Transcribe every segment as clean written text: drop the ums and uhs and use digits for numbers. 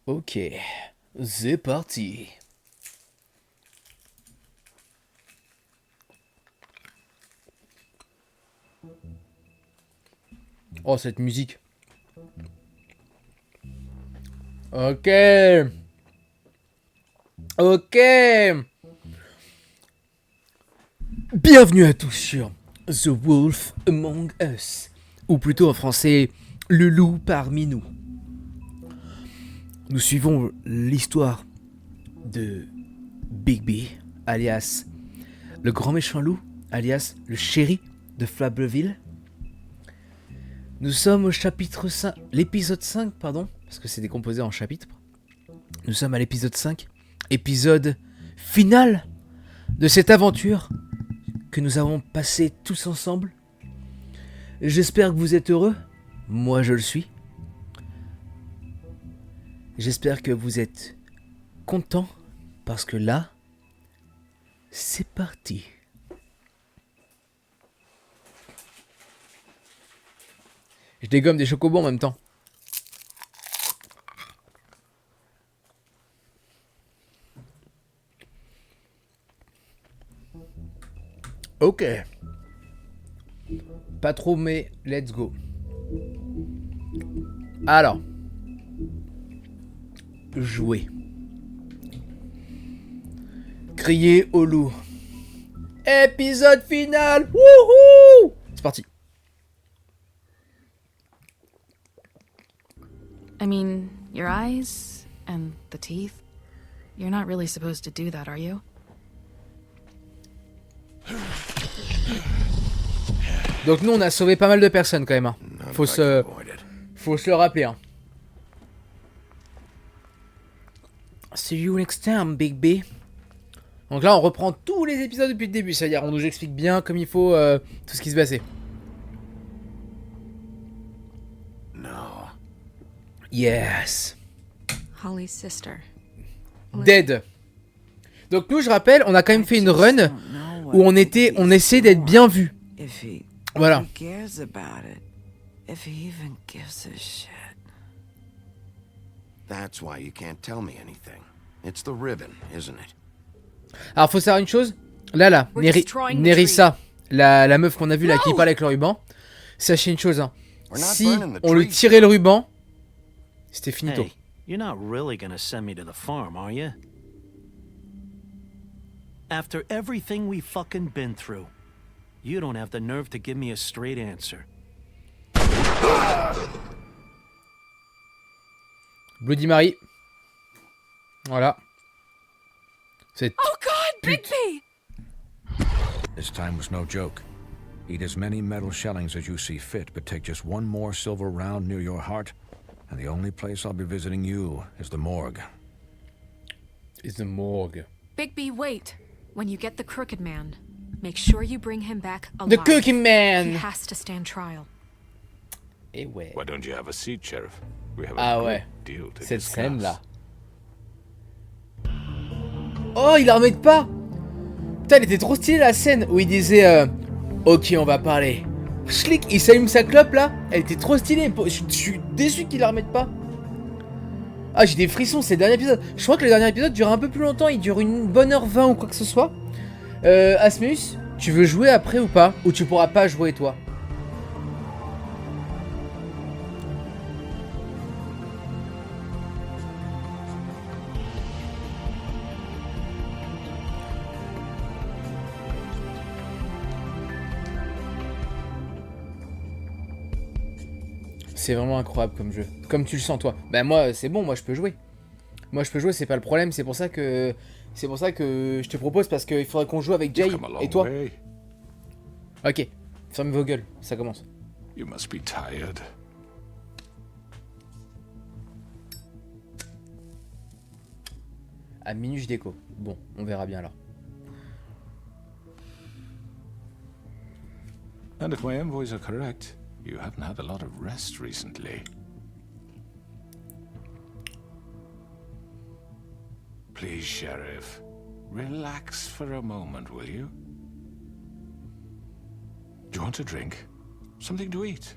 Ok, c'est parti. Oh, cette musique. Ok. Ok. Bienvenue à tous sur The Wolf Among Us. Ou plutôt en français, le loup parmi nous. Nous suivons l'histoire de Bigby, alias le grand méchant loup, alias le chéri de Flableville. Nous sommes au chapitre 5, l'épisode 5, pardon, parce que c'est décomposé en chapitres. Nous sommes à l'épisode 5, épisode final de cette aventure que nous avons passée tous ensemble. J'espère que vous êtes heureux, moi je le suis. J'espère que vous êtes contents, parce que là, c'est parti. Je dégomme des chocobons en même temps. Ok. Pas trop mais let's go. Alors. Jouer. Crier au loup. Épisode final. Wouhou! C'est parti. I mean, your eyes and the teeth. You're not really supposed to do that, are you? Donc nous on a sauvé pas mal de personnes quand même. Hein. Faut se le rappeler. Hein. See you next time, Big B. Donc là on reprend tous les épisodes depuis le début, c'est-à-dire on nous explique bien comme il faut tout ce qui se passait. No. Yes. Holly's sister. Dead. Donc nous je rappelle, on a quand même fait une run où on essayait d'être bien vu. Voilà. That's why you can't tell me anything. It's the ribbon, isn't it? Alors faut savoir une chose, là, Nerissa, la meuf qu'on a vue là qui parle avec le ruban, sachez une chose, hein. Si on lui tirait le ruban, c'était finito. Hey, you're not really gonna send me to the farm, are you? After everything we fucking been through, you don't have the nerve to give me a straight answer. Bloody Mary. Voilà. C'est... Oh God, Bigby! This time was no joke. Eat as many metal shellings as you see fit, but take just one more silver round near your heart, and the only place I'll be visiting you is the morgue. Is the morgue. Bigby, wait. When you get the Crooked Man, make sure you bring him back alive. The Cooking Man! He has to stand trial. Et ouais. Why don't you have a seat, Sheriff? We have a Ah good ouais. deal to Cette discuss. scène là. Oh, il la remet pas. Putain, elle était trop stylée la scène où il disait ok, on va parler. Schlick, il s'allume sa clope là. Elle était trop stylée. Je suis déçu qu'il la remette pas. Ah, j'ai des frissons, c'est le dernier épisode. Je crois que le dernier épisode dure un peu plus longtemps. Il dure une bonne heure 20 ou quoi que ce soit. Asmus, tu veux jouer après ou pas? Ou tu pourras pas jouer toi? C'est vraiment incroyable comme jeu. Comme tu le sens toi. Bah moi c'est bon, moi je peux jouer. Moi je peux jouer, c'est pas le problème, c'est pour ça que je te propose parce qu'il faudrait qu'on joue avec Jay Come a long et toi. way. Ok, fermez vos gueules, ça commence. You must be tired. À minute déco. Bon, on verra bien alors. And if my envoys are correct, you haven't had a lot of rest recently. Please, Sheriff, relax for a moment, will you? Do you want a drink? Something to eat?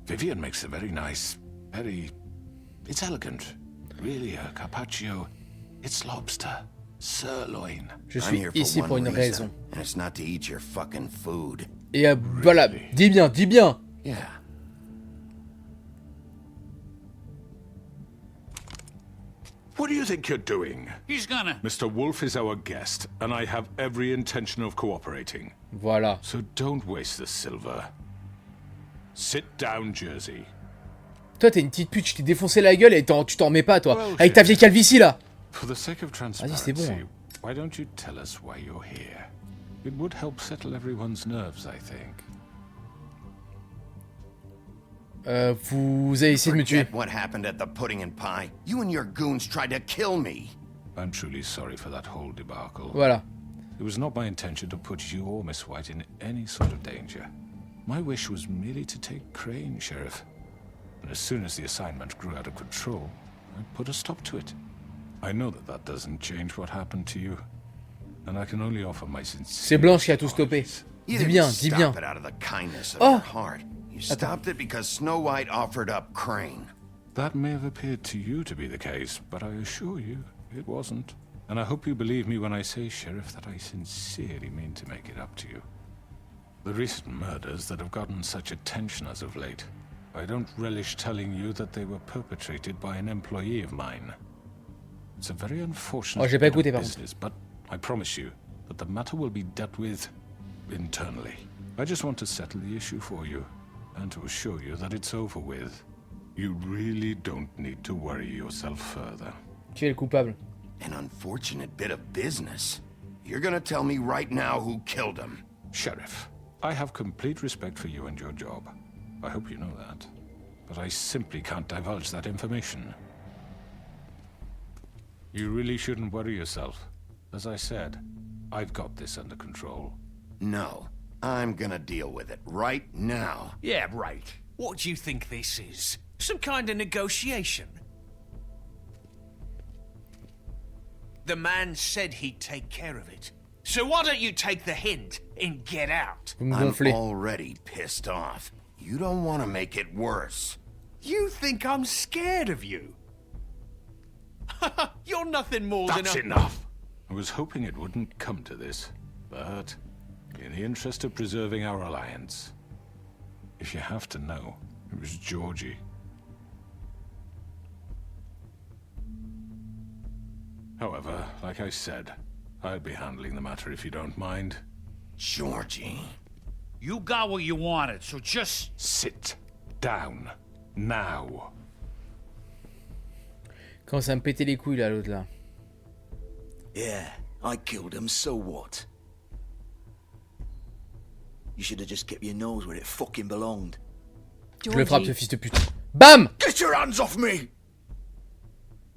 Vivian makes a very nice, very It's elegant. Really, a carpaccio. It's lobster. Sirloin. Je I'm suis here ici for pour one une reason, raison. and it's not to eat your fucking food. Et voilà, dis bien, dis bien. Yeah. What do you think you're doing? He's gonna... Mr. Wolf is our guest, and I have every intention of cooperating. Voilà. So don't waste the silver. Sit down, Jersey. Toi, t'es une petite pute, je t'ai défoncé la gueule et tu t'en remets pas, toi. Well, Avec ta vieille calvitie, là. For the sake of c'est bon, transparency, hein. why don't you tell us why you're here? It would help settle everyone's nerves, I think. Vous avez essayé de me tuer. Forget what happened at the Pudding and Pie. You and your goons tried to kill me. I'm truly sorry for that whole debacle. Voilà. It was not my intention to put you or Miss White in any sort of danger. My wish was merely to take Crane, Sheriff. And as soon as the assignment grew out of control, I put a stop to it. I know that doesn't change what happened to you. And I can only offer my sincere... C'est Blanche qui a tout stoppé. You Dis didn't bien, dis bien. stop it out of the kindness of Oh. your heart. You stopped it because Snow White offered up Crane. That may have appeared to you to be the case, but I assure you, it wasn't. And I hope you believe me when I say, Sheriff, that I sincerely mean to make it up to you. The recent murders that have gotten such attention as of late, I don't relish telling you that they were perpetrated by an employee of mine. It's a very unfortunate Oh, j'ai pas bit of écouté, par contre. business, but I promise you that the matter will be dealt with internally. I just want to settle the issue for you, and to assure you that it's over with. You really don't need to worry yourself further. Tu es le coupable. An unfortunate bit of business. You're gonna tell me right now who killed him. Sheriff, I have complete respect for you and your job. I hope you know that. But I simply can't divulge that information. You really shouldn't worry yourself. As I said, I've got this under control. No, I'm gonna deal with it right now. Yeah, right. What do you think this is? Some kind of negotiation? The man said he'd take care of it. So why don't you take the hint and get out? Vous me I'm gonflez. already pissed off. You don't want to make it worse. You think I'm scared of you? You're nothing more than That's a... enough! I was hoping it wouldn't come to this, but in the interest of preserving our alliance, if you have to know, it was Georgie. However, like I said, I'll be handling the matter if you don't mind. Georgie. You got what you wanted, so just... Sit down. Now. Commence à me péter les couilles, là, l'autre, là. Yeah, I killed him, so what? You should have just kept your nose where it fucking belonged. Je le frappe, ce fils de pute. BAM! Get your hands off me!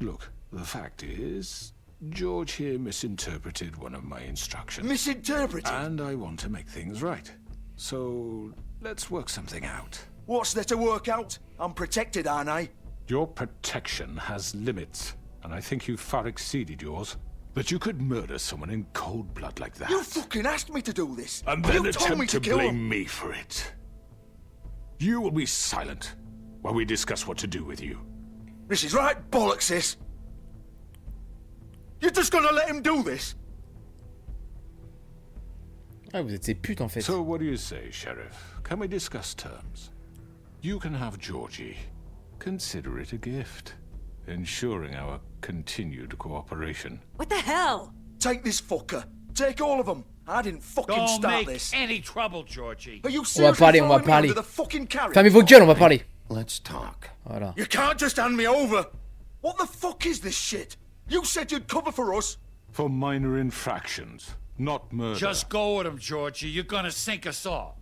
Look, the fact is, George here misinterpreted one of my instructions. Misinterpreted? And I want to make things right. So, let's work something out. What's there to work out? I'm protected, aren't I? Your protection has limits, and I think you've far exceeded yours. That you could murder someone in cold blood like that. You fucking asked me to do this. And then you told me attempt to to kill blame him. me for it. You will be silent while we discuss what to do with you. This is right bollocks, this. You're just gonna let him do this? Ah, vous êtes ces putes, en fait. So what do you say, Sheriff? Can we discuss terms? You can have Georgie. Consider it a gift, ensuring our continued cooperation. What the hell? Take this fucker. Take all of them. I didn't fucking Don't start make this. any trouble, Georgie. Are you On va seriously parler, on va throwing me parler. under the fucking carriage? Fermez vos gueules, on va parler. Let's talk. Voilà. You can't just hand me over. What the fuck is this shit? You said you'd cover for us. For minor infractions, not murder. Just go with him, Georgie. You're gonna sink us all.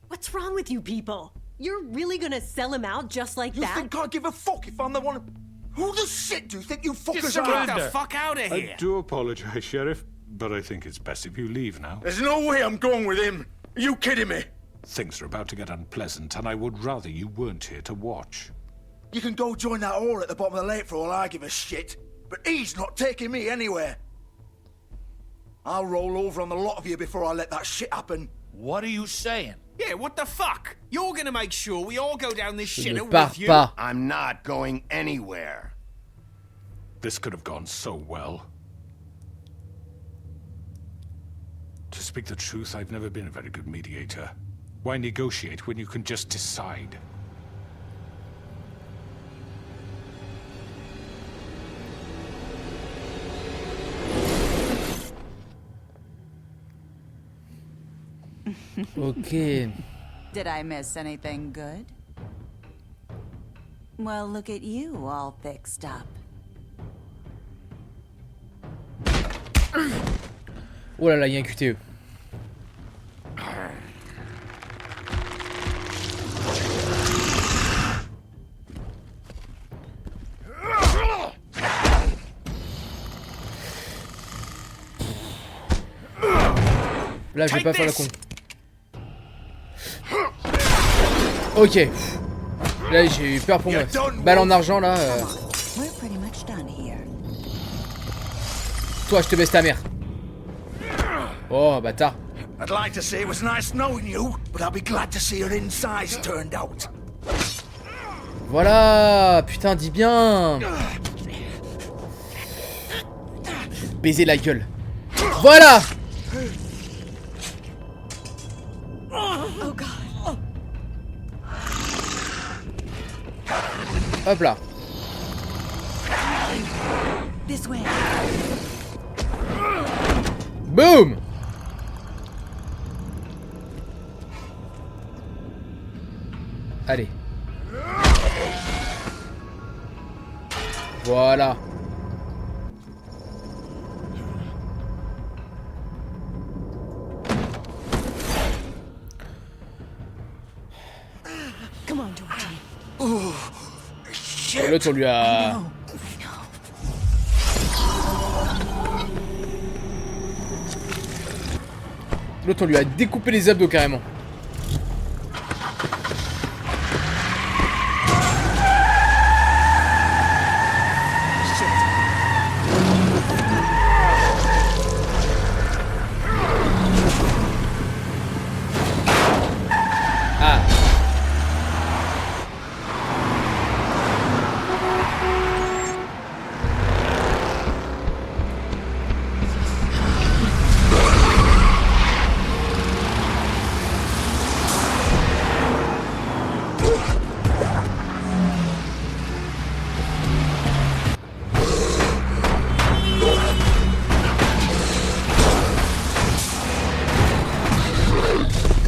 What's wrong with you people? You're really gonna sell him out just like You that? think I give a fuck if I'm the one? Who the shit do you think you fuckers surrender. are? Get the fuck out of I here! do apologize, Sheriff, but I think it's best if you leave now. There's no way I'm going with him. Are you kidding me? Things are about to get unpleasant, and I would rather you weren't here to watch. You can go join that whore at the bottom of the lake for all I give a shit. But he's not taking me anywhere. I'll roll over on the lot of you before I let that shit happen. What are you saying? Yeah, what the fuck? You're gonna make sure we all go down this Je ne shitter pars with you? pas. I'm not going anywhere. This could have gone so well. To speak the truth, I've never been a very good mediator. Why negotiate when you can just decide? Ok. Did I miss anything good? Well, look at you, all fixed up. Oh là là, il y a un QTE. Là, je vais pas faire le con. Ok. Là, j'ai eu peur pour moi. Balle en argent, là. We're pretty much done here. Toi, je te baisse ta mère. Oh, bâtard. I'd like to say it was nice knowing you, but I'll be glad to see your insides turned out. Voilà. Putain, dis bien. Baiser la gueule. Voilà. Oh god. Hop là. This way. Boum. Allez. Voilà. Come on, Georgie. Et l'autre, on lui a... L'autre, on lui a découpé les abdos carrément. Ah.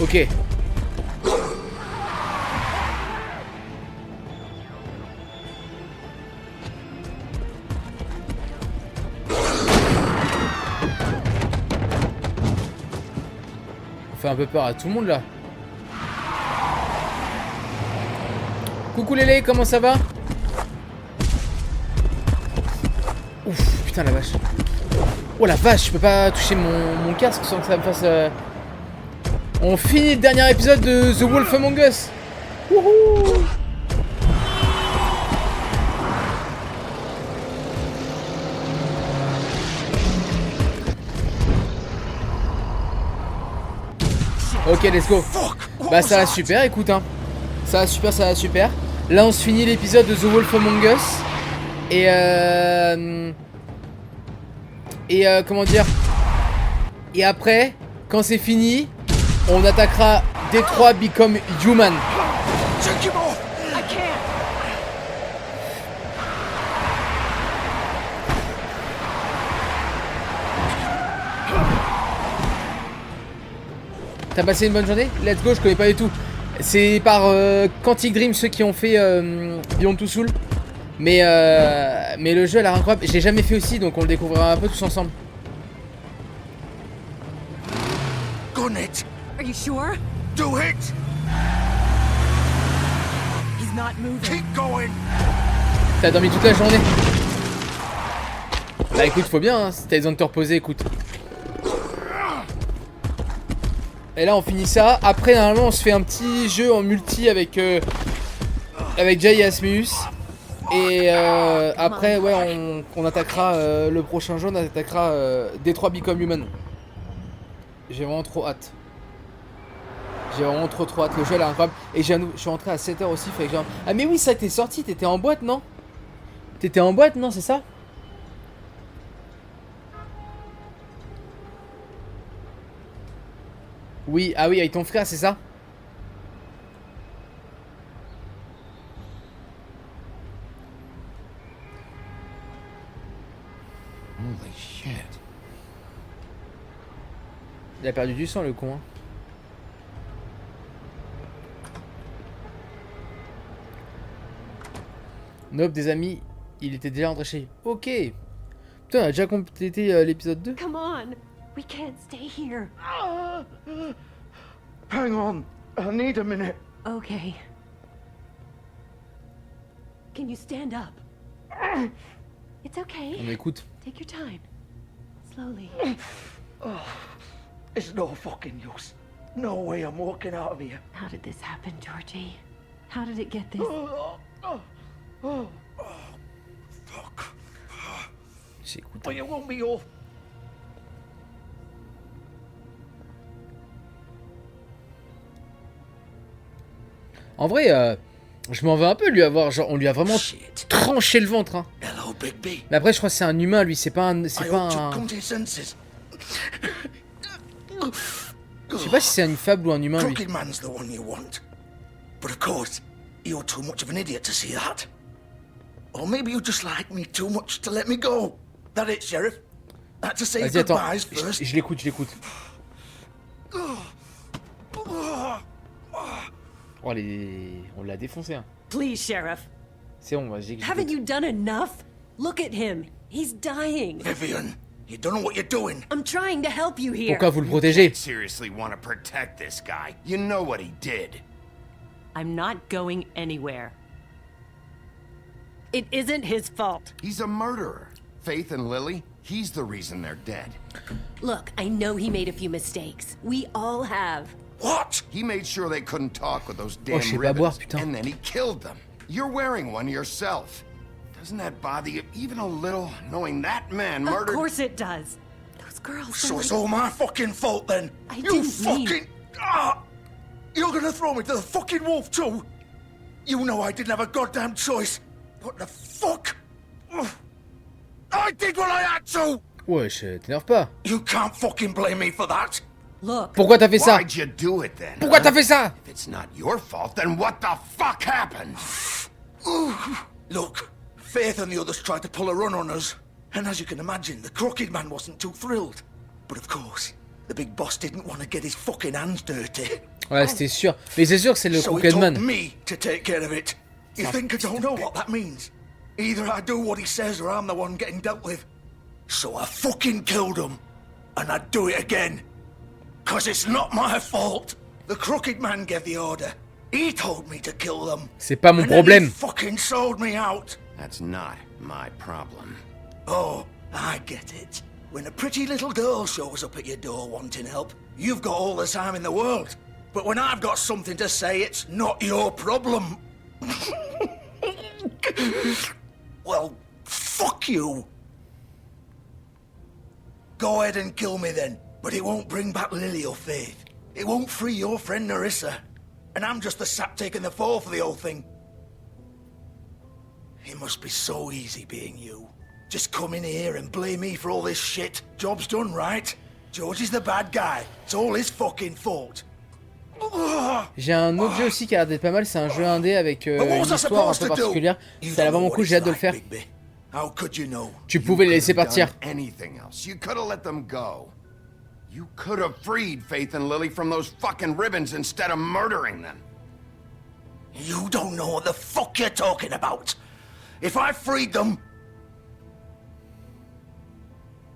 Ok. On fait un peu peur à tout le monde là. Coucou Lélé, comment ça va? Ouf, putain la vache. Oh la vache, je peux pas toucher mon casque sans que ça me fasse... On finit le dernier épisode de The Wolf Among Us. Wouhou. Ok, let's go. Bah ça va super, écoute hein. Ça va super, ça va super. Là on se finit l'épisode de The Wolf Among Us. Et comment dire. Et après, quand c'est fini, on attaquera Detroit Become Human. I can't. T'as passé une bonne journée? Let's go, je connais pas du tout. C'est par Quantic Dream, ceux qui ont fait Beyond Two Souls. Mais le jeu a l'air incroyable. Je l'ai jamais fait aussi, donc on le découvrira un peu tous ensemble. Gun it. Are you sure? Do it. He's not moving. Keep going. T'as dormi toute la journée? Bah écoute, faut bien, hein, si t'as besoin de te reposer, écoute. Et là on finit ça. Après normalement on se fait un petit jeu en multi avec Jay et Asmus. Et après ouais on attaquera le prochain jeu, on attaquera 3 Become Human. J'ai vraiment trop hâte. J'ai vraiment trop hâte. Le jeu, elle est incroyable. Et je suis rentré à 7h aussi. Fait que genre... Ah, mais oui, ça, t'es sorti. T'étais en boîte, non? T'étais en boîte, non? C'est ça? Oui, ah oui, avec ton frère, c'est ça? Holy shit. Il a perdu du sang, le con. Hein. Nope, des amis, il était déjà rentré chez lui. Ok. Putain, on a déjà complété l'épisode 2. Come on. We can't stay here. Hang on. I need a minute. Okay. Can you stand up? It's okay. On écoute. Take your time. Slowly. It's no fucking use. No way I'm walking out of here. How did this happen, Georgie? How did it get this? Fuck. J'écoute. But you want me off? En vrai, je m'en veux un peu lui avoir. Genre, on lui a vraiment tranché le ventre. Hein. Hello, Bigby. Mais après, je crois que c'est un humain, lui. C'est pas un. C'est pas un. Je sais Je sais pas si c'est une fable ou un humain, lui. Crooked Man's the one you want. But of course, you're too much of an idiot to see that. Or maybe you just like me too much to let me go. That it, Sheriff? That's to say Vas-y, attends. goodbyes first. Je l'écoute, je l'écoute. Oh, on l'a défoncé. Hein. Please, Sheriff. C'est bon, vas-y. Haven't you done enough? Look at him. He's dying. Vivian, you don't know what you're doing. I'm trying to help you here. Pourquoi vous le protégez? Seriously want to protect this guy. You know what he did. I'm not going anywhere. It isn't his fault. He's a murderer. Faith and Lily, he's the reason they're dead. Look, I know he made a few mistakes. We all have. What? He made sure they couldn't talk with those damn je sais pas boire, ribbons, putain. and then he killed them. You're wearing one yourself. Doesn't that bother you even a little, knowing that man murdered... Of course it does. Those girls... So it's all my fucking fault then? I you didn't mean- fucking... You're gonna throw me to the fucking wolf too? You know I didn't have a goddamn choice. What the fuck? I did what I had to! Wesh, t'énerve pas. You can't fucking blame me for that. Look. Pourquoi t'as fait ça? Why'd you do it then? Pourquoi t'as fait ça? If it's not your fault, then what the fuck happened? Look, Faith and the others tried to pull a run on us. And as you can imagine, the Crooked Man wasn't too thrilled. But of course, the big boss didn't want to get his fucking hands dirty. Ouais, c'était sûr. Mais c'est sûr que c'est le So he Crooked told Man. me to take care of it. You think I don't know what that means? Either I do what he says or I'm the one getting dealt with. So I fucking killed him. And I'd do it again. 'Cause it's not my fault. The Crooked Man gave the order. He told me to kill them. C'est pas mon And then he problème. fucking sold me out. That's not my problem. Oh, I get it. When a pretty little girl shows up at your door wanting help, you've got all the time in the world. But when I've got something to say, it's not your problem. Well, fuck you. Go ahead and kill me then, but it won't bring back Lily or Faith. It won't free your friend Narissa. And I'm just the sap taking the fall for the whole thing. It must be so easy being you. Just come in here and blame me for all this shit. Job's done, right? George is the bad guy. It's all his fucking fault. J'ai un autre jeu aussi qui a l'air d'être pas mal. C'est un jeu indé avec une histoire un peu particulière. Ça a l'air vraiment cool, j'ai hâte de le faire. How could you know? Tu pouvais les laisser partir. Anything else? You could have let them go. You could have freed Faith and Lily from those fucking ribbons instead of murdering them. You don't know what the fuck you're talking about. If I freed them,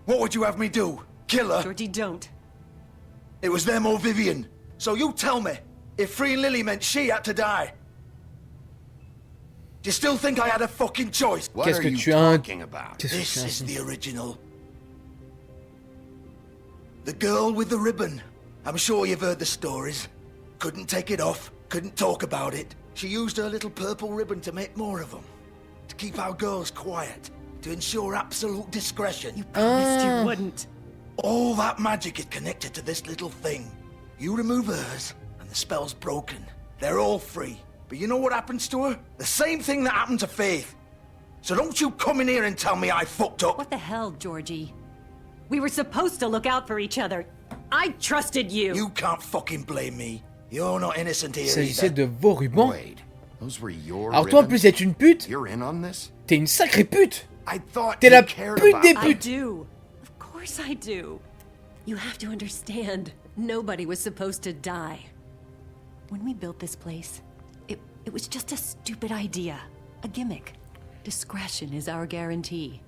what would you have me do? Kill her? Georgie, don't. It was them or Vivian. So you tell me, if freeing Lily meant she had to die, do you still think I had a fucking choice? What Qu'est-ce are que you tu as? talking about? This is the original. The girl with the ribbon. I'm sure you've heard the stories. Couldn't take it off, couldn't talk about it. She used her little purple ribbon to make more of them. To keep our girls quiet. To ensure absolute discretion. You promised you wouldn't. All that magic is connected to this little thing. You remove hers, and The spell's broken. They're all free. But you know what happens to her? The same thing that happened to Faith. So don't you come in here and tell me I fucked up. What the hell, Georgie? We were supposed to look out for each other. I trusted you. You can't fucking blame me. You're not innocent here Il s'agissait either. de vos rubans. Wait, those were your Alors toi en plus d'être une pute, You're in on this? t'es une sacrée pute. I thought T'es you la cared pute about des it. I putes. do. Of course I do. You have to understand, nobody was supposed to die. When we built this place, it was just a stupid idea. A gimmick. Discretion is our guarantee.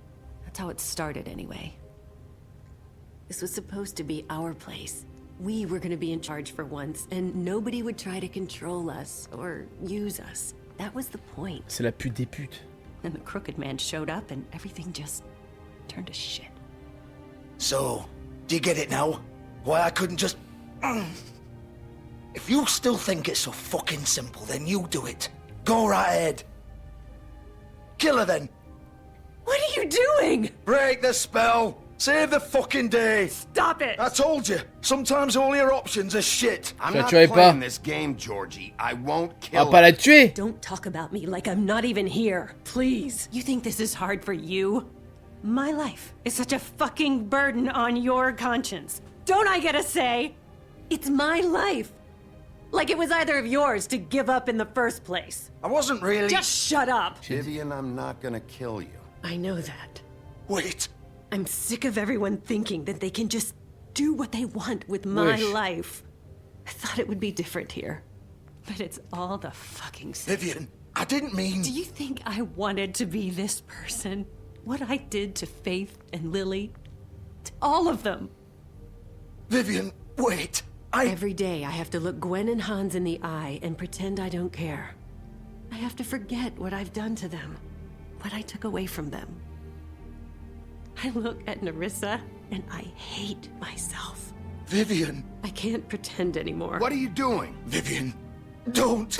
That's how it started anyway. This was supposed to be our place. We were gonna be in charge for once, and nobody would try to control us or use us. That was the point. C'est la pute des putes. And the crooked man showed up and everything just turned to shit. So, do you get it now? Why I couldn't just... If you still think it's so fucking simple, then you do it. Go right ahead. Kill her then. What are you doing? Break the spell. Save the fucking day. Stop it! I told you. Sometimes all your options are shit. I'm Je la not tuerai playing pas. this game, Georgie. I won't On kill va pas la her. tuer. Don't talk about me like I'm not even here. Please. You think this is hard for you? My life is such a fucking burden on your conscience. Don't I get a say? It's my life. Like it was either of yours to give up in the first place. I wasn't really... Just shut up. Vivian, I'm not gonna kill you. I know that. Wait. I'm sick of everyone thinking that they can just do what they want with my Wesh. life. I thought it would be different here. But it's all the fucking same. Vivian, I didn't mean... Do you think I wanted to be this person? What I did to Faith and Lily? To all of them. Vivian, wait. Every day I have to look Gwen and Hans in the eye and pretend I don't care. I have to forget what I've done to them. What I took away from them. I look at Nerissa and I hate myself. Vivian. I can't pretend anymore. What are you doing? Vivian, don't.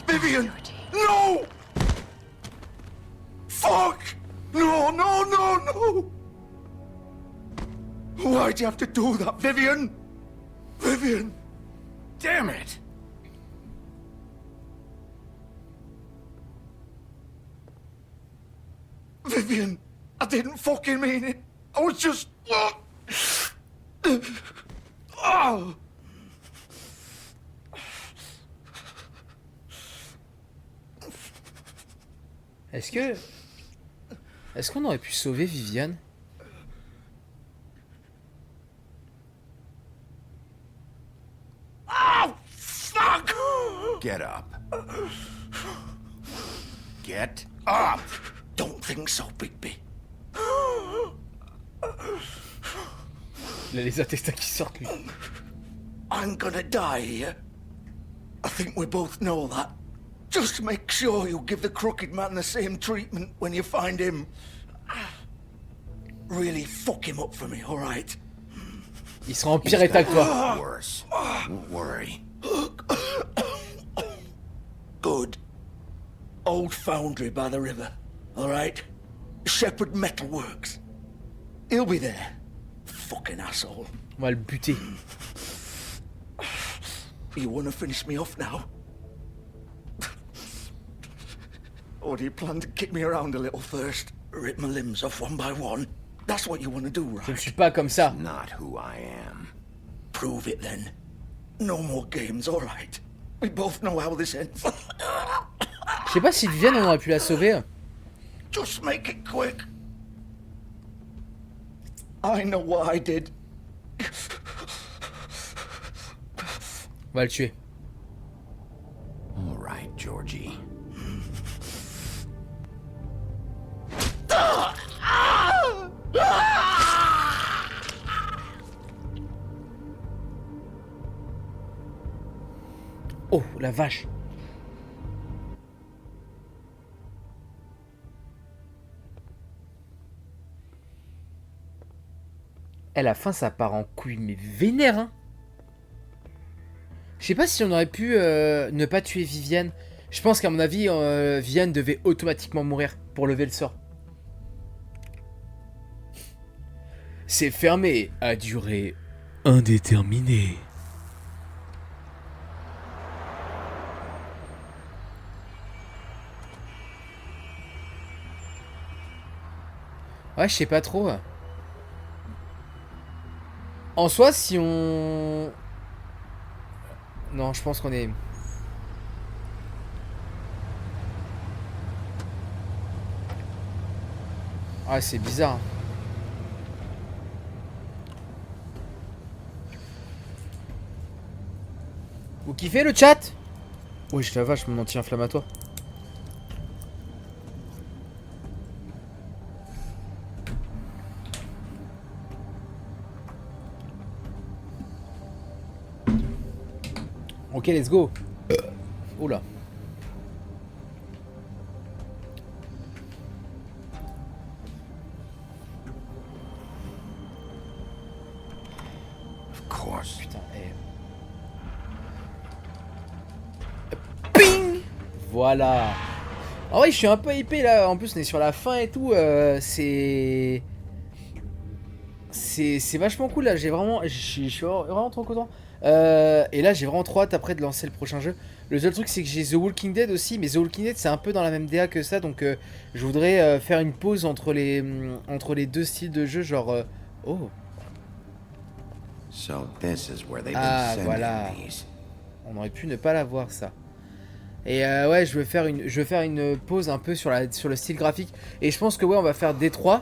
Vivian, Georgie. no! Fuck! No, no, no, no! Why'd you have to do that, Vivian? Vivian! Damn it! Vivian, I didn't fucking mean it. I was just... Oh. Est-ce qu'on aurait pu sauver Viviane? Oh, fuck! Get up. Get up! Don't think so, Bigby. Il a les intestins qui sortent, lui. I'm gonna die here. I think we both know that. Just make sure you give the crooked man the same treatment when you find him. Really fuck him up for me, alright? Il sera en pire état que toi. Worse. Don't worry. Good. Old foundry by the river, alright? Shepherd Metalworks. He'll be there. Fucking asshole. On va le buter. You wanna finish me off now? Or do you plan to kick me around a little first? Rip my limbs off one by one? That's what you wanna do, Je ne right? suis pas comme ça. Not who I am. Prove it then. No more games, alright? We both know how this ends. Je sais pas si Viviane, on aurait pu la sauver. Just make it quick. I know what I did. On va le tuer. All right, Georgie. Oh, la vache. À la fin, ça part en couille, mais vénère, hein. Je sais pas si on aurait pu ne pas tuer Viviane. Je pense qu'à mon avis, Viviane devait automatiquement mourir pour lever le sort. C'est fermé à durée indéterminée. Ouais, je sais pas trop. En soi, si on... Non, je pense qu'on est... Ah, c'est bizarre. Vous kiffez le chat? Oui, je la vache, mon anti-inflammatoire. Ok, let's go. Oula. Of course. Putain, Ping. Voilà. En vrai, je suis un peu hypé là. En plus, on est sur la fin et tout. C'est vachement cool là. J'ai vraiment, je suis vraiment trop content. Et là, j'ai vraiment trop hâte après de lancer le prochain jeu. Le seul truc, c'est que j'ai The Walking Dead aussi, mais The Walking Dead, c'est un peu dans la même DA que ça, donc je voudrais faire une pause entre les deux styles de jeu, genre. Oh. Ah, voilà. On aurait pu ne pas l'avoir ça. Et ouais, je veux faire une pause un peu sur le style graphique. Et je pense que ouais, on va faire D3.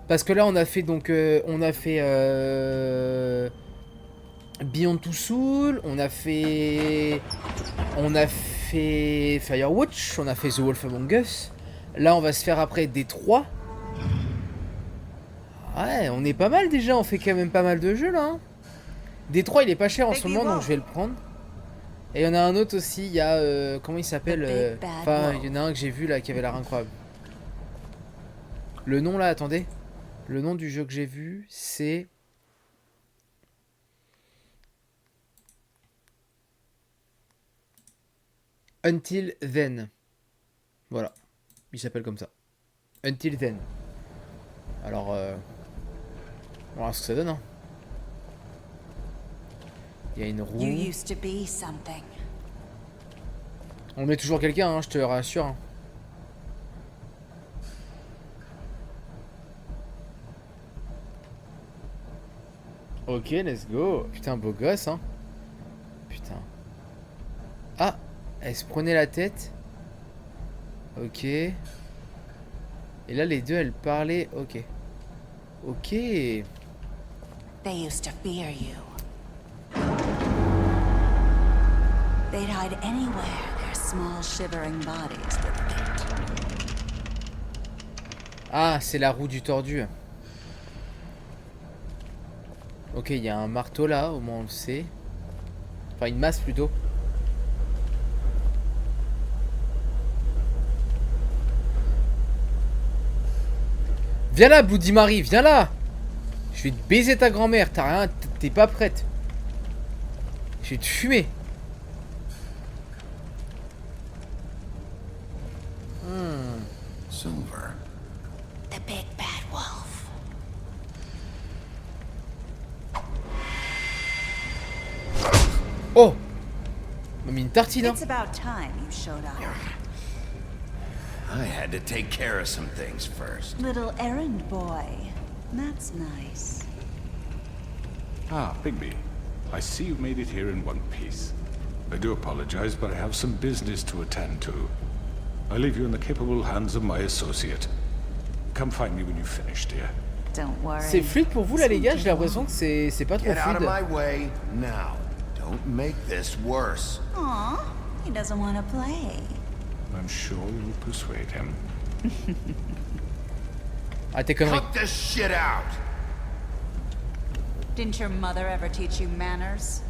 Parce que là, on a fait donc. Beyond Two Souls, on a fait Firewatch, on a fait The Wolf Among Us. Là, on va se faire après D3. Ouais, on est pas mal déjà, on fait quand même pas mal de jeux là. Hein. D3, il est pas cher en ce moment, donc je vais le prendre. Et il y en a un autre aussi, il y a comment il s'appelle enfin, il y en a un que j'ai vu là qui avait l'air incroyable. Le nom là, attendez. Le nom du jeu que j'ai vu, c'est Until Then. Voilà. Il s'appelle comme ça. Until Then. Alors, on va voir ce que ça donne. Hein. Il y a une roue. On met toujours quelqu'un, hein, je te rassure. Hein. Ok, let's go. Putain, beau gosse, hein. Putain. Ah! Elle se prenait la tête. Ok. Et là, les deux, elles parlaient. Ok. Ok. They used to fear you. They'd hide anywhere their small shivering bodies would fit. Ah, c'est la roue du tordu. Ok, il y a un marteau là, au moins on le sait. Enfin, une masse plutôt. Viens là, Bloody Mary, viens là. Je vais te baiser ta grand-mère, t'as rien, t'es pas prête. Je vais te fumer. Silver. The big bad wolf. Oh, m'a mis une tartine. Hein. It's about time you showed up. I had to take care of some things first. Little errand boy. That's nice. Ah, Bigby. I see you made it here in one piece. I do apologize, but I have some business to attend to. I leave you in the capable hands of my associate. Come find me when you've finished, dear. Don't worry. C'est fluide pour vous là les gars, j'ai l'impression que c'est pas trop Get out of fluide. my way now. Don't make this worse. Aw, he doesn't want to play. I'm sure you'll persuade him. Ah, tes conneries. Cut this shit out. Didn't your mother ever teach you manners?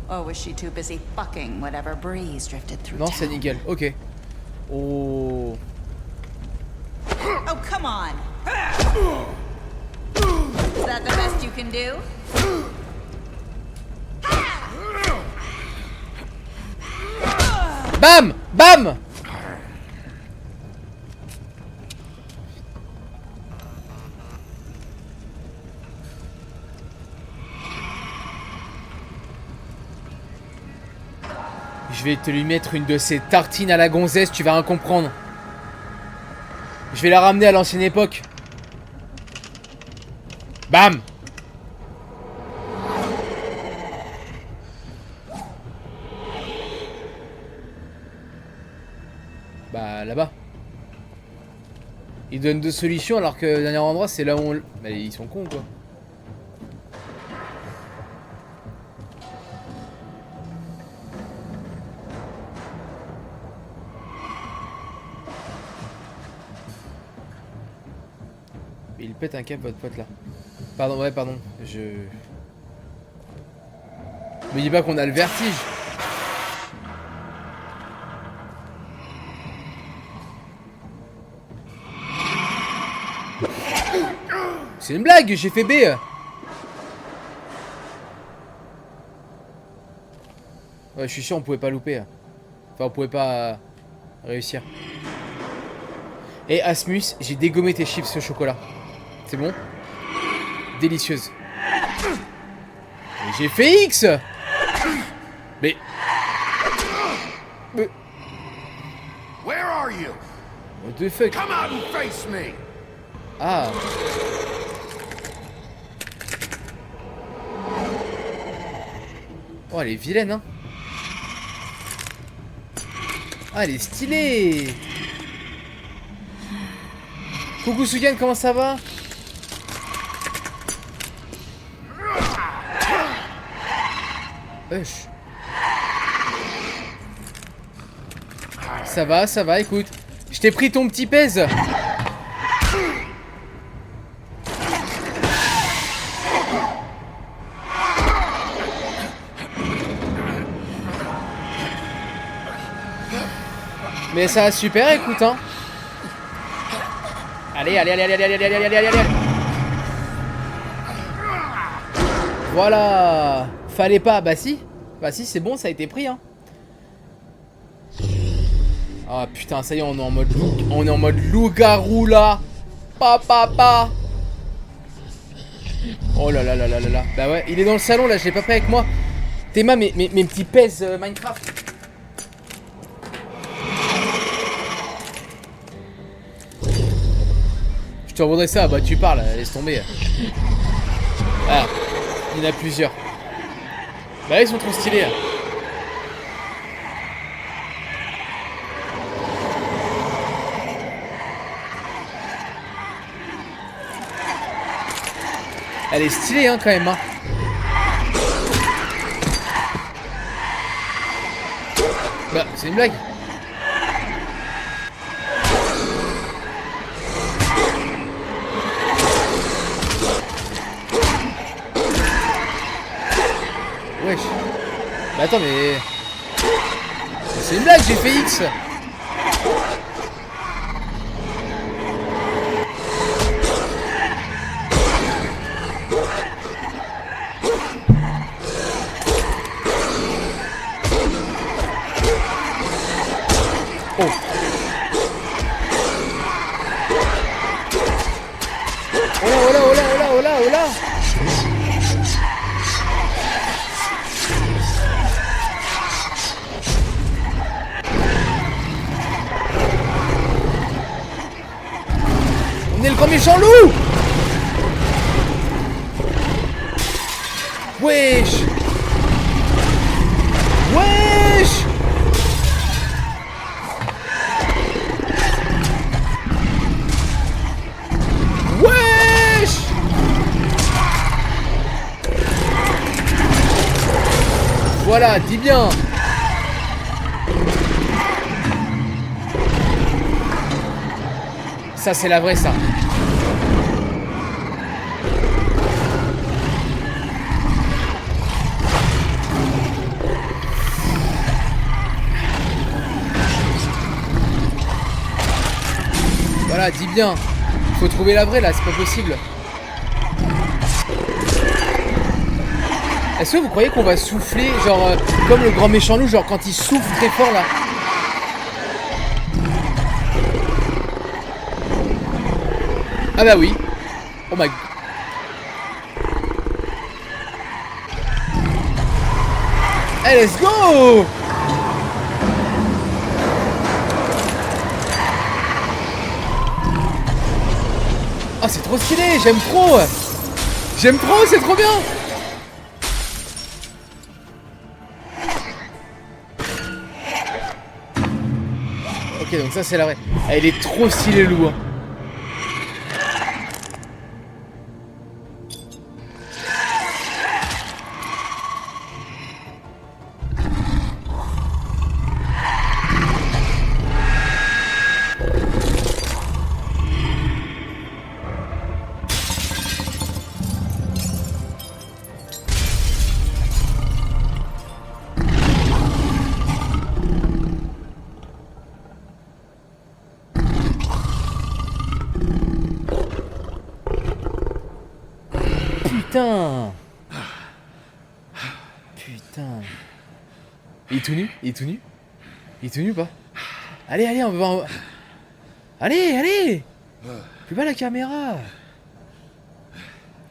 Or was she too busy fucking whatever breeze drifted through Non, town? c'est nickel. Ok. Oh. Oh, come on! Is that the best you can do? Bam! Bam! Je vais te lui mettre une de ces tartines à la gonzesse, tu vas rien comprendre. Je vais la ramener à l'ancienne époque. Bam. Bah là-bas. Ils donnent 2 solutions alors que le dernier endroit c'est là où on... Bah ils sont cons quoi. Il pète un câble votre pote là. Pardon, ouais pardon. Je... Me dis pas qu'on a le vertige. C'est une blague, j'ai fait B. Ouais, je suis sûr on pouvait pas louper. Enfin, on pouvait pas réussir. Et Asmus, j'ai dégommé tes chips au chocolat. C'est bon? Délicieuse. J'ai fait X. Mais... Where are you? What the fuck? Come out and face me. Ah. Oh, elle est vilaine, hein. Ah, elle est stylée. Coucou Sugan, comment ça va? Wesh. Ça va, écoute. Je t'ai pris ton petit pèse. Mais ça super, écoute, hein. Allez. Voilà. Fallait pas, bah si, c'est bon, ça a été pris, hein. Ah putain, ça y est, on est en mode loup-garou là. Pa. Oh là là. Bah ouais, il est dans le salon là, je l'ai pas pris avec moi. Théma, mes petits pèses Minecraft. Je te revaudrais ça, bah tu parles, laisse tomber. Ah, il y en a plusieurs. Bah ils sont trop stylés. Elle est stylée hein quand même hein. Bah c'est une blague. Wesh. Bah attends mais... C'est une blague, j'ai fait X. Oh. Oh là. On est le grand méchant loup. Wesh. Voilà, dis bien. Ça c'est la vraie ça. Voilà, dis bien. Faut trouver la vraie là, c'est pas possible. Est-ce que vous croyez qu'on va souffler, genre, comme le grand méchant loup, genre quand il souffle très fort là? Ah bah oui. Oh my... Hey, let's go! Oh, c'est trop stylé, j'aime trop! J'aime trop, c'est trop bien. Ok, donc ça c'est la vraie. Ah, il est trop stylé, Lou. Hein. Putain. Putain. Il est tout nu? Il est tout nu? Il est tout nu ou pas? Allez, allez, on va voir. Allez, allez. Plus bas la caméra.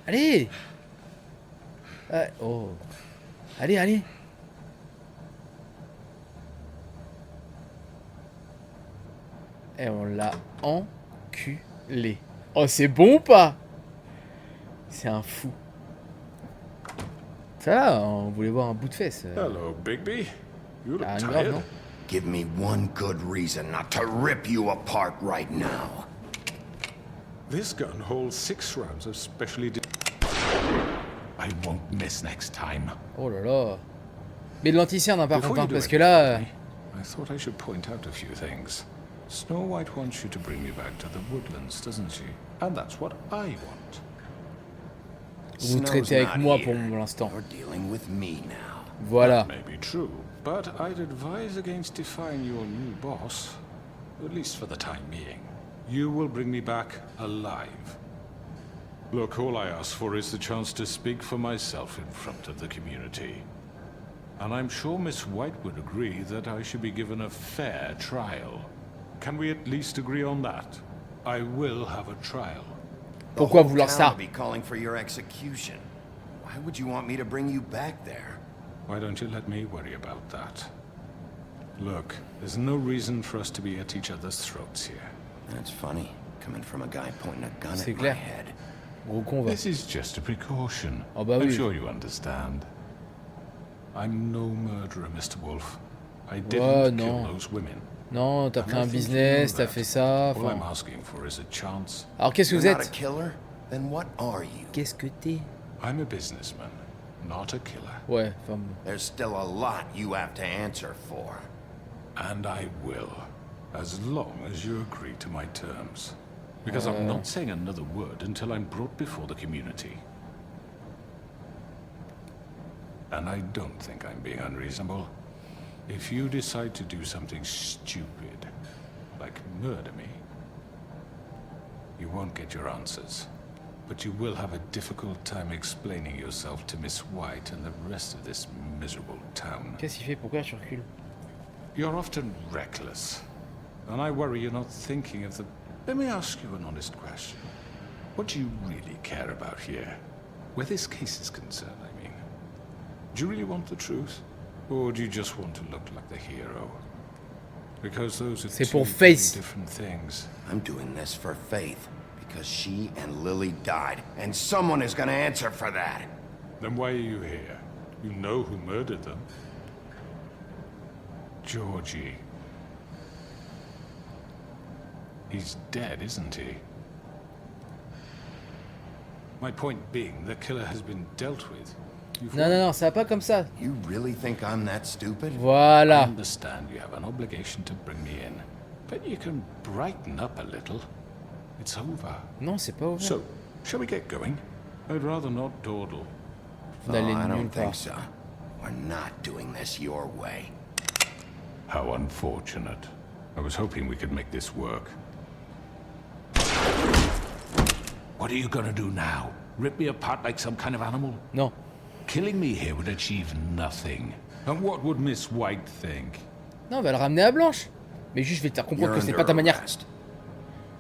Allez. Oh. Allez, allez. Et on l'a enculé. Oh, c'est bon ou pas? C'est un fou. Ça va, on voulait voir un bout de fesse. Hello, Bigby. You look grave, tired. non? Give me one good reason not to rip you apart right now. This gun holds 6 rounds of specially. I won't miss next time. Oh là là. Mais de l'anticerne, hein, par Before contre, you hein, do parce que anything, là... Bigby, I thought I should point out a few things. Snow White wants you to bring me back to the woodlands, doesn't she? And that's what I want. Vous Snow's traitez avec not moi here. pour l'instant. You're dealing with me now. Voilà. That may be true, but I'd advise against defying your new boss, at least for the time being. You will bring me back alive. Look, all I ask for is the chance to speak for myself in front of the community. And I'm sure Miss White would agree that I should be given a fair trial. Can we at least agree on that? I will have a trial. Pourquoi vouloir Town ça? will be calling for your execution. Why would you want me to bring you back there? Why don't you let me worry about that? Look, there's no reason for us to be at each other's throats here. That's funny, coming from a guy pointing a gun C'est at my clair. head. Gros con, va. This is just a precaution. Oh bah I'm oui. sure you understand. I'm no murderer, Mr. Wolf. I didn't Ouais, kill non. those women. Non, t'as And pris I un think you business, know t'as that. fait ça, All I'm enfin... asking for is a chance. Alors qu'est-ce que vous You're not a êtes? killer? Then what are you? Qu'est-ce que t'es? I'm a businessman, not a killer. Ouais, enfin... bon. There's still a lot you have to answer for. And I will, as long as you agree to my terms. Because I'm not saying another word until I'm brought before the community. And I don't think I'm being unreasonable. If you decide to do something stupid, like murder me, you won't get your answers. But you will have a difficult time explaining yourself to Miss White and the rest of this miserable town. Qu'est-ce qu'il fait? Pourquoi tu recules? You're often reckless, and I worry you're not thinking of the... Let me ask you an honest question. What do you really care about here? Where this case is concerned, I mean. Do you really want the truth? Or do you just want to look like the hero? Because those are C'est two pour very Face. different things. I'm doing this for Faith, because she and Lily died, and someone is gonna answer for that. Then why are you here? You know who murdered them. Georgie. He's dead, isn't he? My point being, the killer has been dealt with. You've Non, non, non, ça va pas comme ça. You really think I'm that stupid? I Voilà. understand you have an obligation to bring me in, but you can brighten up a little. It's over. Non, c'est pas ouvert. So, shall we get going? I'd rather not dawdle. Oh, D'aller I nulle don't think part. so. We're not doing this your way. How unfortunate. I was hoping we could make this work. What are you gonna do now? Rip me apart like some kind of animal? Non. Killing me here would achieve nothing. And what would Miss White think? Non, on va le ramener à Blanche. Mais juste, je vais te faire comprendre You're que c'est under pas ta manière. arrest.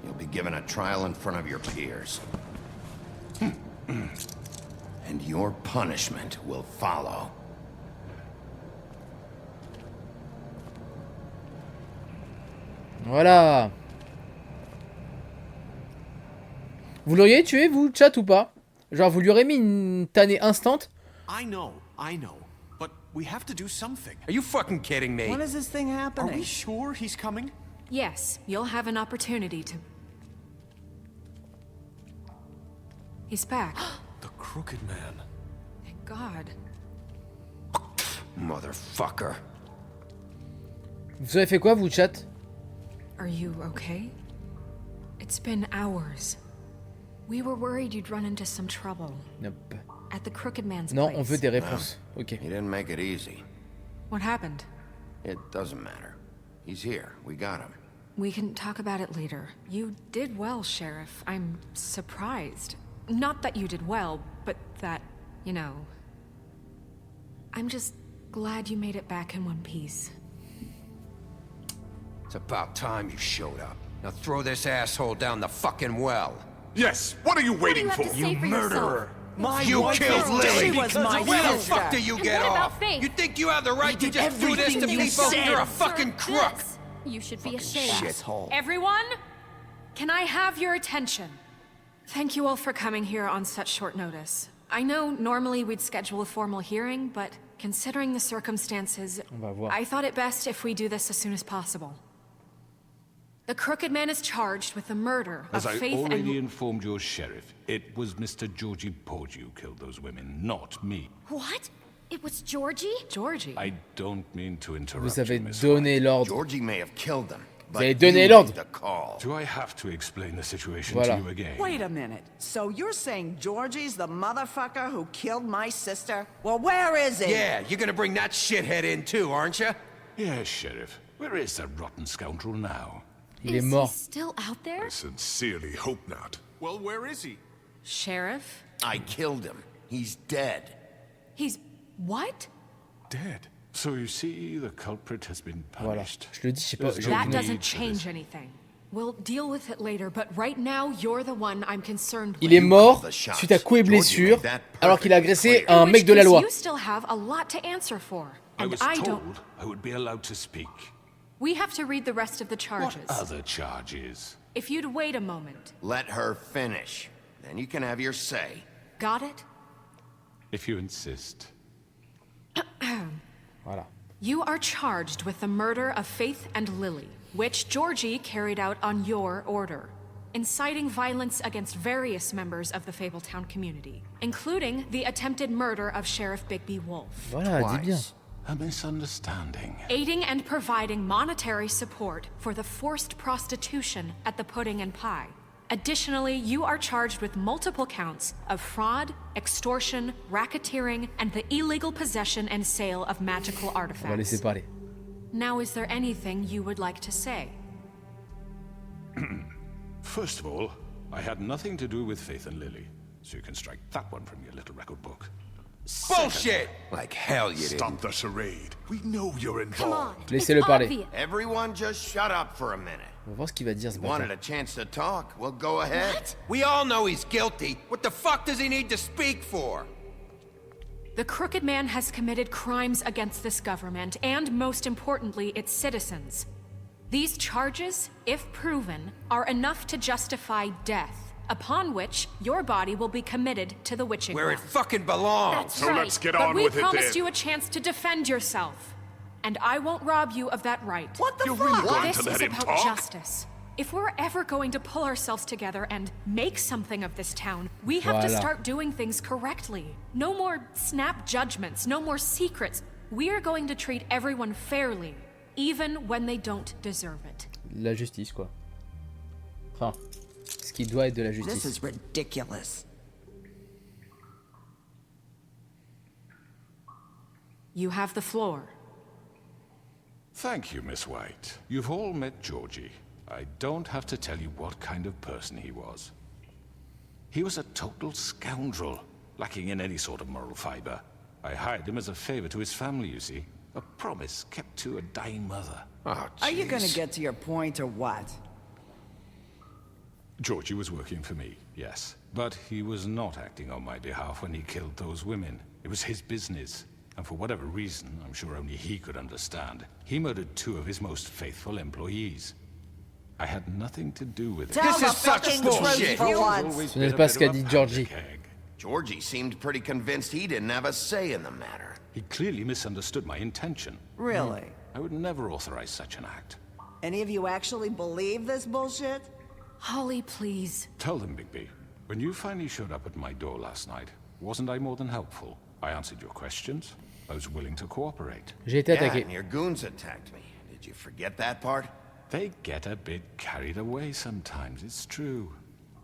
You'll be given a trial in front of your peers. And your punishment will follow. Voilà. Vous l'auriez tué, vous, chat, ou pas? Genre, vous lui aurez mis une tannée instant. I know. But we have to do something. Are you fucking kidding me? When is this thing Are happening? we sure he's coming? Yes, you'll have an opportunity to... He's back. The Crooked Man. Thank God. Motherfucker. Vous avez fait quoi, vous, chat? Are you okay? It's been hours. We were worried you'd run into some trouble. Nope. At the Crooked Man's Non, place. on veut des réponses. Ok. He didn't make it easy. What happened? It doesn't matter. He's here. We got him. We can talk about it later. You did well, Sheriff. I'm surprised. Not that you did well, but that, you know... I'm just glad you made it back in one piece. It's about time you showed up. Now throw this asshole down the fucking well. Yes, what are you waiting for? You murderer! You killed Lily! was my Where the sister. fuck do you get off? You think you have the right to just do this to people? You're a fucking crook! You should be ashamed. Shithole. Everyone, can I have your attention? Thank you all for coming here on such short notice. I know normally we'd schedule a formal hearing, but considering the circumstances, On va voir. I thought it best if we do this as soon as possible. The Crooked Man is charged with the murder As of I Faith already and... informed your sheriff, it was Mr. Georgie Porgy who killed those women, not me. What? It was Georgie? Georgie? I don't mean to interrupt Vous avez you, Miss donné l'ordre. Georgie may have killed them. Vous avez donné l'ordre. Do I have to explain the situation Voilà. to you again? Wait a minute. So you're saying Georgie's the motherfucker who killed my sister? Well, where is he? Yeah, you're gonna bring that shithead in too, aren't you? Yes, Sheriff. Where is that rotten scoundrel now? Il est Is he mort. still out there? I sincerely hope not. Well, where is he? Sheriff? I killed him. He's dead. He's... what? Dead. So you see, the culprit has been Voilà. punished. Je le dis, je sais pas. There's je- no That need doesn't for this. change anything. We'll deal with it later, but right now, you're the one I'm concerned with. Il est mort the shots. suite à coups et Georgie blessures made that alors qu'il a agressé perfectly un In mec which de la case, loi. You still have a lot to answer for. I And was I told don't... I would be allowed to speak. We have to read the rest of the What charges. other charges? If you'd wait a moment. Let her finish. Then you can have your say. Got it? If you insist. Voilà. You are charged with the murder of Faith and Lily, which Georgie carried out on your order, inciting violence against various members of the Fabletown community, including the attempted murder of Sheriff Bigby Wolf. Voilà, dis bien. A misunderstanding. Aiding and providing monetary support for the forced prostitution at the Pudding and Pie. Additionally, you are charged with multiple counts of fraud, extortion, racketeering, and the illegal possession and sale of magical On va artifacts. laisser parler. Now, is there anything you would like to say? First of all, I had nothing to do with Faith and Lily, so you can strike that one from your little record book. Bullshit! Like hell you Stop didn't. the charade. We know you're Come on. involved. Laissez-le it's parler. obvious. Everyone just shut up for a minute. On va voir ce qu'il va dire ce Wanted bâtard. a chance to talk? Well, go ahead. We all know he's guilty. What the fuck does he need to speak for? The Crooked Man has committed crimes against this government and, most importantly, its citizens. These charges, if proven, are enough to justify death, upon which your body will be committed to the witching Where it well. fucking belongs. That's So right. let's get But on we with it promised then. you a chance to defend yourself, and I won't rob you of that right. What the You're fuck? really going This to let is him about talk? justice. If we're ever going to pull ourselves together and make something of this town, we have to Voilà. start doing things correctly. No more snap judgments, no more secrets. We are going to treat everyone fairly, even when they don't deserve it. La justice, quoi. Enfin, ce qui doit être de la This justice. is ridiculous. You have the floor. Thank you, Miss White. You've all met Georgie. I don't have to tell you what kind of person he was. He was a total scoundrel, lacking in any sort of moral fiber. I hired him as a favor to his family, you see. A promise kept to a dying mother. Oh, Are you gonna jeez. get to your point or what? Georgie was working for me, yes. But he was not acting on my behalf when he killed those women. It was his business. And for whatever reason, I'm sure only he could understand, he murdered 2 of his most faithful employees. I had nothing to do with it. Tell the fucking truth for once. Ce n'est pas ce qu'a dit Georgie. Georgie seemed pretty convinced he didn't have a say in the matter. He clearly misunderstood my intention. Really? I would never authorize such an act. Any of you actually believe this bullshit? Holly, please. Tell them, Bigby. When you finally showed up at my door last night, wasn't I more than helpful? I answered your questions. I was willing to cooperate. J'ai été Yeah, attaqué. and your goons attacked me. Did you forget that part? They get a bit carried away sometimes, it's true.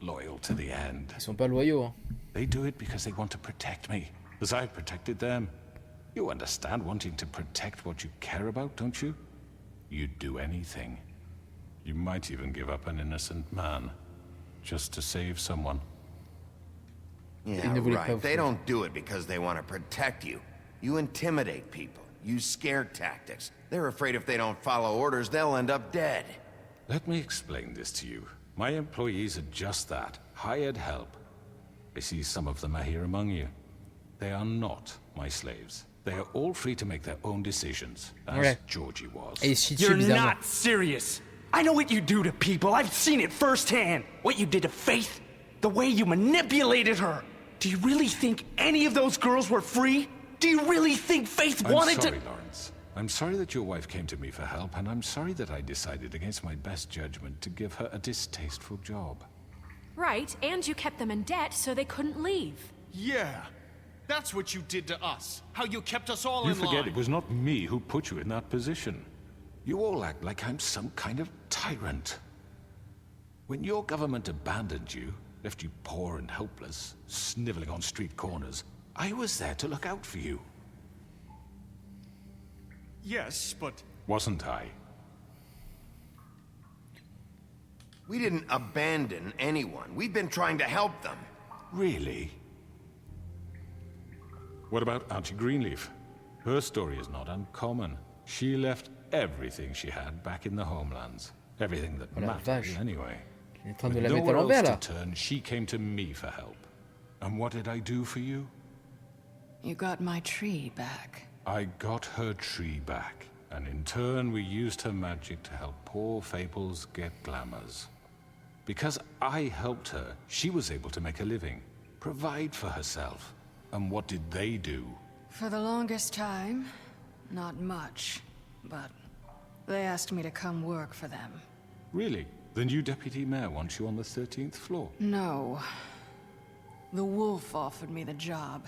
Loyal to the end. Ils sont pas loyaux, hein. They do it because they want to protect me, as I've protected them. You understand wanting to protect what you care about, don't you? You'd do anything. You might even give up an innocent man, just to save someone. Yeah, right. They don't do it because they want to protect you. You intimidate people, use scare tactics. They're afraid if they don't follow orders, they'll end up dead. Let me explain this to you. My employees are just that, hired help. I see some of them are here among you. They are not my slaves. They are all free to make their own decisions, as Georgie was. You're not serious. I know what you do to people. I've seen it firsthand. What you did to Faith, the way you manipulated her. Do you really think any of those girls were free? Do you really think Faith wanted to— I'm sorry, Lawrence. I'm sorry that your wife came to me for help, and I'm sorry that I decided against my best judgment to give her a distasteful job. Right, and you kept them in debt so they couldn't leave. Yeah. That's what you did to us. How you kept us all You in line. forget it was not me who put you in that position. You all act like I'm some kind of tyrant. When your government abandoned you, left you poor and helpless, sniveling on street corners, I was there to look out for you. Yes, but... Wasn't I? We didn't abandon anyone. We've been trying to help them. Really? What about Auntie Greenleaf? Her story is not uncommon. She left everything she had back in the homelands. Everything that mattered, anyway. Il est en train de With la mettre à nowhere l'envers, else là. to turn, she came to me for help. And what did I do for you? You got my tree back. I got her tree back, and in turn we used her magic to help poor Fables get glamours. Because I helped her, she was able to make a living, provide for herself. And what did they do? For the longest time, not much. But they asked me to come work for them. Really? The new deputy mayor wants you on the 13th floor? No. The wolf offered me the job.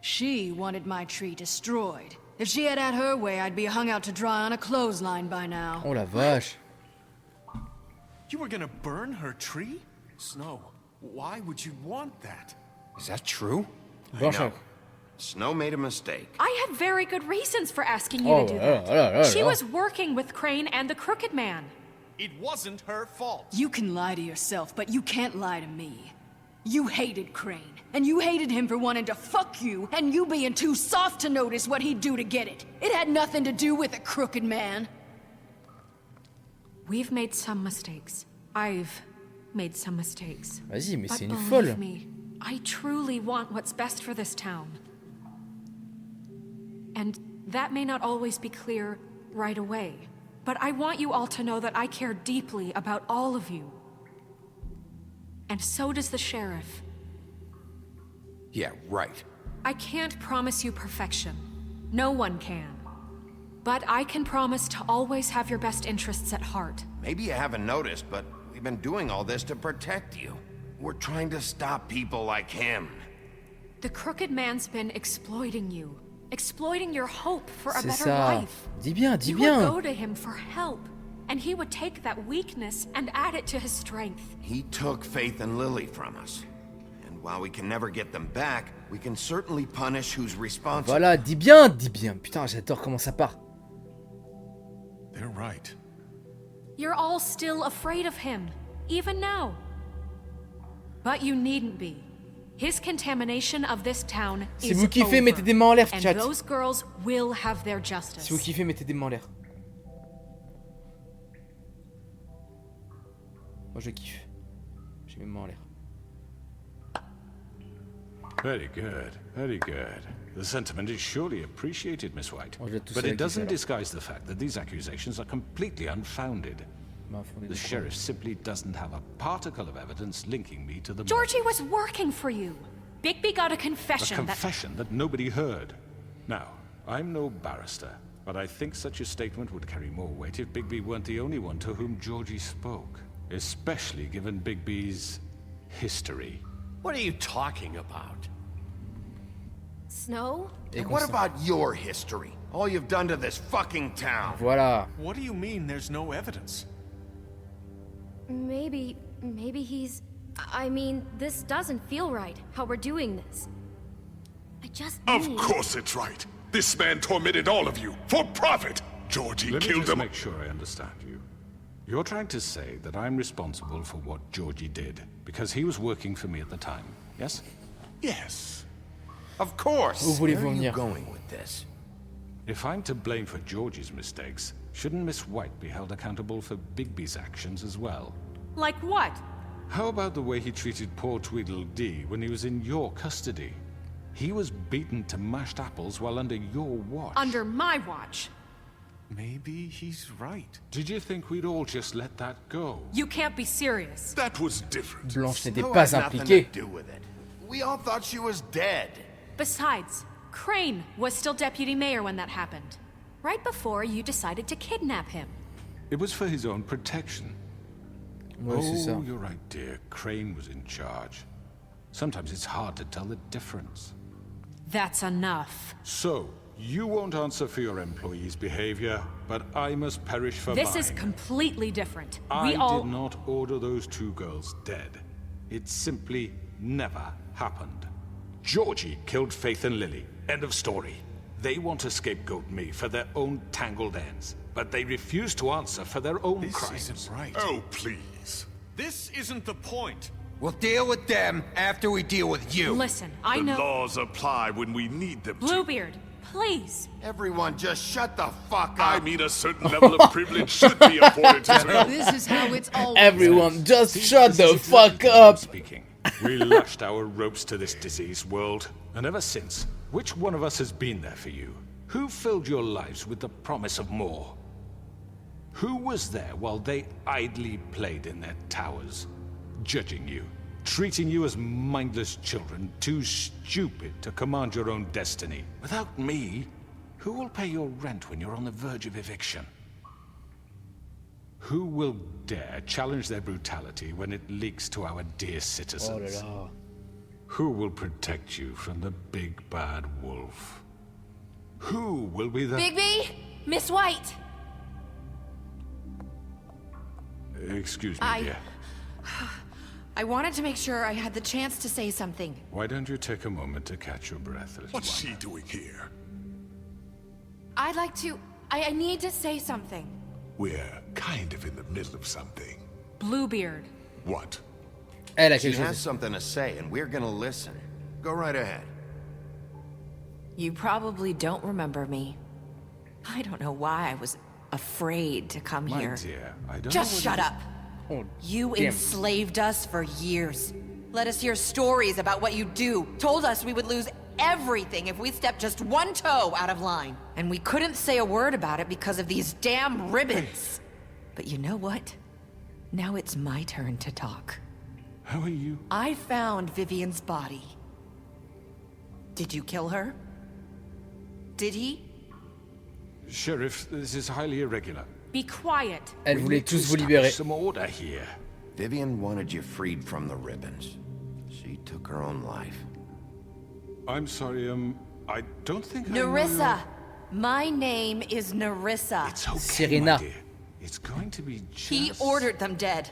She wanted my tree destroyed. If she had her way, I'd be hung out to dry on a clothesline by now. Oh la vache. You were gonna burn her tree? Snow, why would you want that? Is that true? Blanchard. Snow made a mistake. I had very good reasons for asking you to do that. She was working with Crane and the Crooked Man. It wasn't her fault. You can lie to yourself, but you can't lie to me. You hated Crane, and you hated him for wanting to fuck you, and you being too soft to notice what he'd do to get it. It had nothing to do with the Crooked Man. We've made some mistakes. I've made some mistakes. Vas-y, mais But c'est une believe folle. me, I truly want what's best for this town. And that may not always be clear right away. But I want you all to know that I care deeply about all of you. And so does the sheriff. Yeah, right. I can't promise you perfection. No one can. But I can promise to always have your best interests at heart. Maybe you haven't noticed, but we've been doing all this to protect you. We're trying to stop people like him. The Crooked Man's been exploiting you. Exploiting your hope for a C'est better ça. life. Dis bien, dis You bien. would go to him for help, and he would take that weakness and add it to his strength. He took Faith and Lily from us. And while we can never get them back, we can certainly punish who's responsible. Voilà, dis bien, dis bien. Putain, j'adore comment ça part. They're right. You're all still afraid of him, even now. But you needn't be. His contamination of this town Si is vous kiffez, over, mettez des mains en l'air, and chat. those girls will have their justice. Si vous kiffez, mettez des mains en l'air. Moi je kiffe. J'ai mes mains en l'air. Very good, very good. The sentiment is surely appreciated, Miss White. je vais tous But avec it doesn't ça, alors. disguise the fact that these accusations are completely unfounded. The sheriff simply doesn't have a particle of evidence linking me to the... Georgie was working for you. Bigby got a confession A confession that nobody heard. Now, I'm no barrister, but I think such a statement would carry more weight if Bigby weren't the only one to whom Georgie spoke. Especially given Bigby's history. What are you talking about? Snow? And what about your history? All you've done to this fucking town. Voilà. What do you mean there's no evidence? Maybe he's... I mean, this doesn't feel right, how we're doing this. I just Of course it's right. This man tormented all of you, for profit! Georgie Let me killed just him. make sure I understand you. You're trying to say that I'm responsible for what Georgie did, because he was working for me at the time, yes? Yes. Of course! Où voulez-vous Where are you venir? going with this? If I'm to blame for Georgie's mistakes, shouldn't Miss White be held accountable for Bigby's actions as well? Like what? How about the way he treated poor Tweedledee when he was in your custody? He was beaten to mashed apples while under your watch. Under my watch. Maybe he's right. Did you think we'd all just let that go? You can't be serious. That was different. Blanche n'était Snow pas had nothing impliquée. to do with it. We all thought she was dead. Besides, Crane was still deputy mayor when that happened. Right before you decided to kidnap him. It was for his own protection. Ouais, c'est ça. Oh, you're right, dear. Crane was in charge. Sometimes it's hard to tell the difference. That's enough. So, you won't answer for your employees' behavior, but I must perish for This mine. is completely different. I We all... did not order those two girls dead. It simply never happened. Georgie killed Faith and Lily. End of story. They want to scapegoat me for their own tangled ends, but they refuse to answer for their own crimes. This isn't right. Oh, please. This isn't the point. We'll deal with them after we deal with you. Listen, I The know... laws apply when we need them to. Bluebeard, please. Everyone just shut the fuck up. I mean, a certain level of privilege should be afforded to them. This is how it's always. Everyone, just shut the fuck up! Speaking. We lashed our ropes to this diseased world, and ever since, which one of us has been there for you? Who filled your lives with the promise of more? Who was there while they idly played in their towers, judging you, treating you as mindless children, too stupid to command your own destiny? Without me, who will pay your rent when you're on the verge of eviction? Who will dare challenge their brutality when it leaks to our dear citizens? Oh là là. Who will protect you from the big bad wolf? Who will be the... Bigby! Miss White! Excuse me, dear. I wanted to make sure I had the chance to say something. Why don't you take a moment to catch your breath, little What's one? she doing here? I'd like to... I need to say something. We're kind of in the middle of something. Bluebeard. What? Elle a She quelque has chose. something to say, and we're gonna listen. Go right ahead. You probably don't remember me. I don't know why I was afraid to come My here. dear, I don't Just know what shut up. Oh, You damn. enslaved us for years. Let us hear stories about what you do. Told us we would lose everything if we stepped just one toe out of line. And we couldn't say a word about it because of these damn ribbons. But you know what? Now it's my turn to talk. How are you? I found Vivian's body. Did you kill her? Did he? Sheriff, this is highly irregular. Be quiet. Elle We voulait need to tous vous establish libérer. some order here. Vivian wanted you freed from the ribbons. She took her own life. I'm sorry, I don't think I know Nerissa! My name is Nerissa. It's okay, Serena. my dear. It's going to be just... He ordered them dead.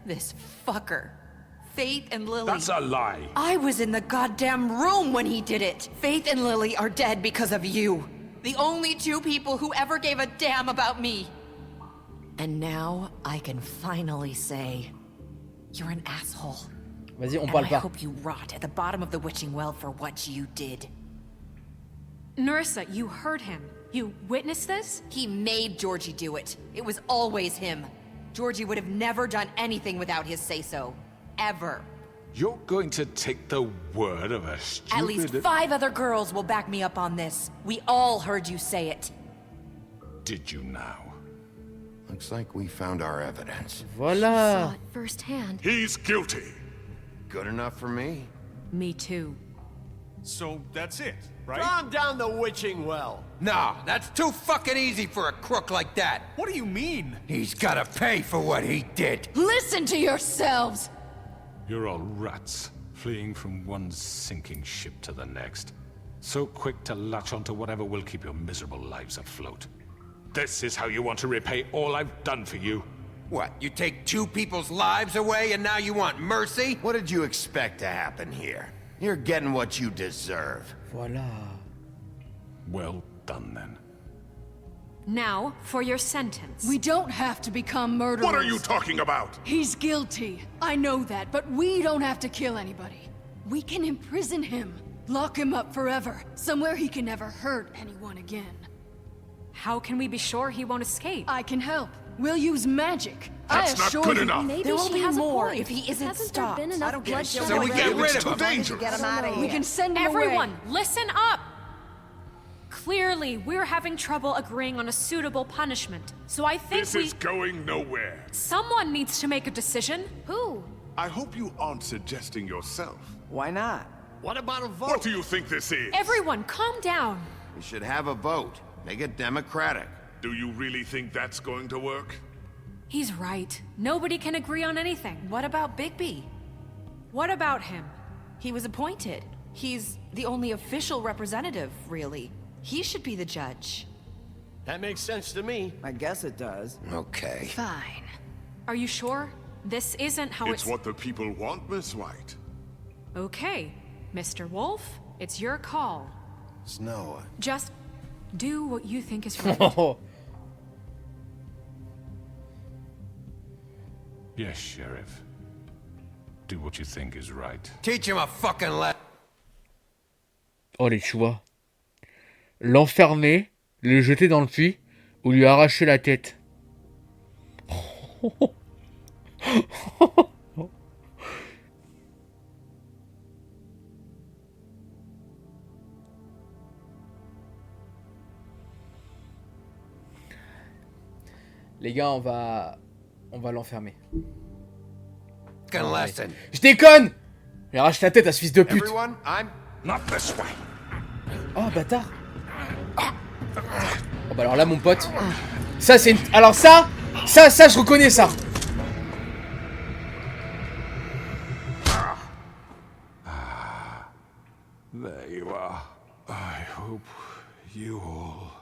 This fucker. Faith and Lily. That's a lie. I was in the goddamn room when he did it. Faith and Lily are dead because of you. The only two people who ever gave a damn about me. And now I can finally say, you're an asshole. Vas-y, on And parle I pas. hope you rot at the bottom of the witching well for what you did. Nerissa, you heard him. You witnessed this? He made Georgie do it. It was always him. Georgie would have never done anything without his say-so. Ever. You're going to take the word of a stupid... At least 5 other girls will back me up on this. We all heard you say it. Did you now? Looks like we found our evidence. Voilà. Firsthand. He's guilty. Good enough for me. Me too. So that's it, right? Calm down the witching well. No, that's too fucking easy for a crook like that. What do you mean? He's gotta pay for what he did. Listen to yourselves! You're all rats, fleeing from one sinking ship to the next. So quick to latch onto whatever will keep your miserable lives afloat. This is how you want to repay all I've done for you? What, you take 2 people's lives away and now you want mercy? What did you expect to happen here? You're getting what you deserve. Voilà. Well done, then. Now, for your sentence. We don't have to become murderers. What are you talking about? He's guilty. I know that, but we don't have to kill anybody. We can imprison him. Lock him up forever. Somewhere he can never hurt anyone again. How can we be sure he won't escape? I can help. We'll use magic. That's not good enough. Maybe There will she be has more a point. if he isn't Hasn't stopped. there been I enough don't get bloodshed it. So we get rid of It's too him. dangerous. Get him out of here. We can send him Everyone, away. listen up! Clearly, we're having trouble agreeing on a suitable punishment. So I think This is going nowhere. someone needs to make a decision. Who? I hope you aren't suggesting yourself. Why not? What about a vote? What do you think this is? Everyone, calm down. We should have a vote. Make it democratic. Do you really think that's going to work? He's right. Nobody can agree on anything. What about Bigby? What about him? He was appointed. He's the only official representative, really. He should be the judge. That makes sense to me. I guess it does. Okay. Fine. Are you sure? This isn't how It's what the people want, Miss White. Okay, Mr. Wolf, it's your call. Snow. Just do what you think is right. Yes, Sheriff. Do what you think is right. Teach him a fucking lesson. Oh les choix. L'enfermer, le jeter dans le puits ou lui arracher la tête. Les gars, on va l'enfermer. Lesson. Je déconne! Il arrache la tête à ce fils de pute. Everyone, I'm not this way. Oh bâtard. Oh bah alors là mon pote. Ça c'est une... Alors ça je reconnais ça. There you are. I hope you all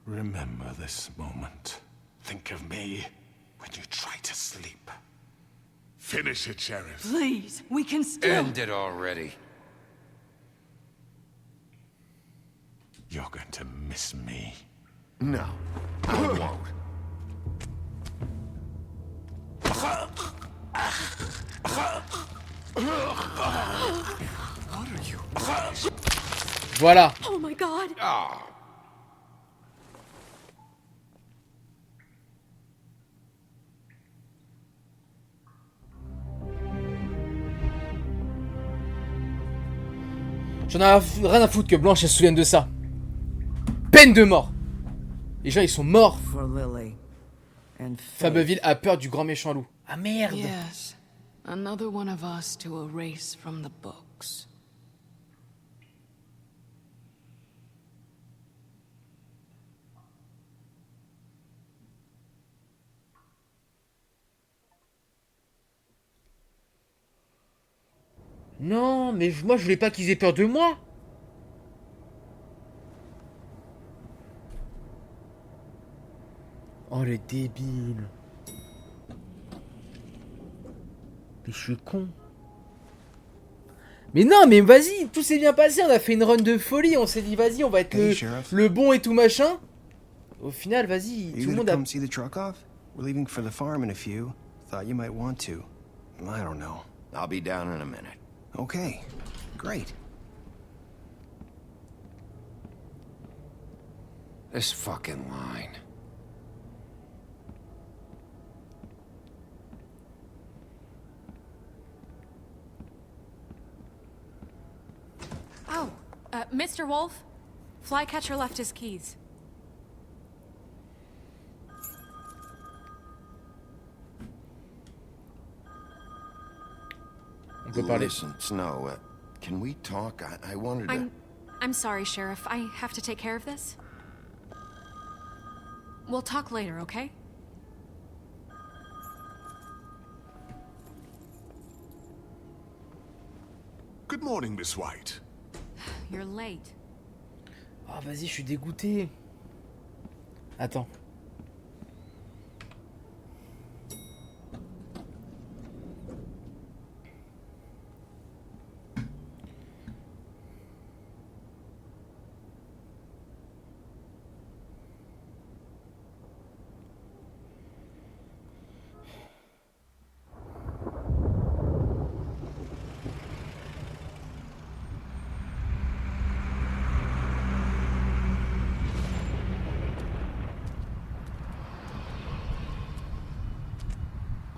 remember this moment. Think of me when you try to sleep. Finish it, Sheriff. Please, we can still... End it already. You're going to miss me. No, I won't. What are you? Voilà. Oh my god. Oh. J'en ai rien à foutre que Blanche elle se souvienne de ça. Peine de mort. Les gens ils sont morts. Fableville a peur du grand méchant loup. Ah merde. Yes. Another one of us to erase from the books. Non, mais moi je voulais pas qu'ils aient peur de moi. Oh les débiles. Mais je suis con. Mais non, mais vas-y, tout s'est bien passé, on a fait une run de folie, on s'est dit vas-y, on va être le bon et tout machin. Au final, vas-y, tout le monde a... come see the truck off? We're leaving for the farm in a few. Thought you might want to. I don't know. I'll be down in a minute. Okay, great. This fucking line. Oh, Mr. Wolf, Flycatcher left his keys. On peut parler. Listen, Snow, can we talk? I wanted to... I'm sorry, Sheriff. I have to take care of this. We'll talk later, okay? Good morning, Miss White. You're late. Ah, vas-y, je suis dégoûté. Attends.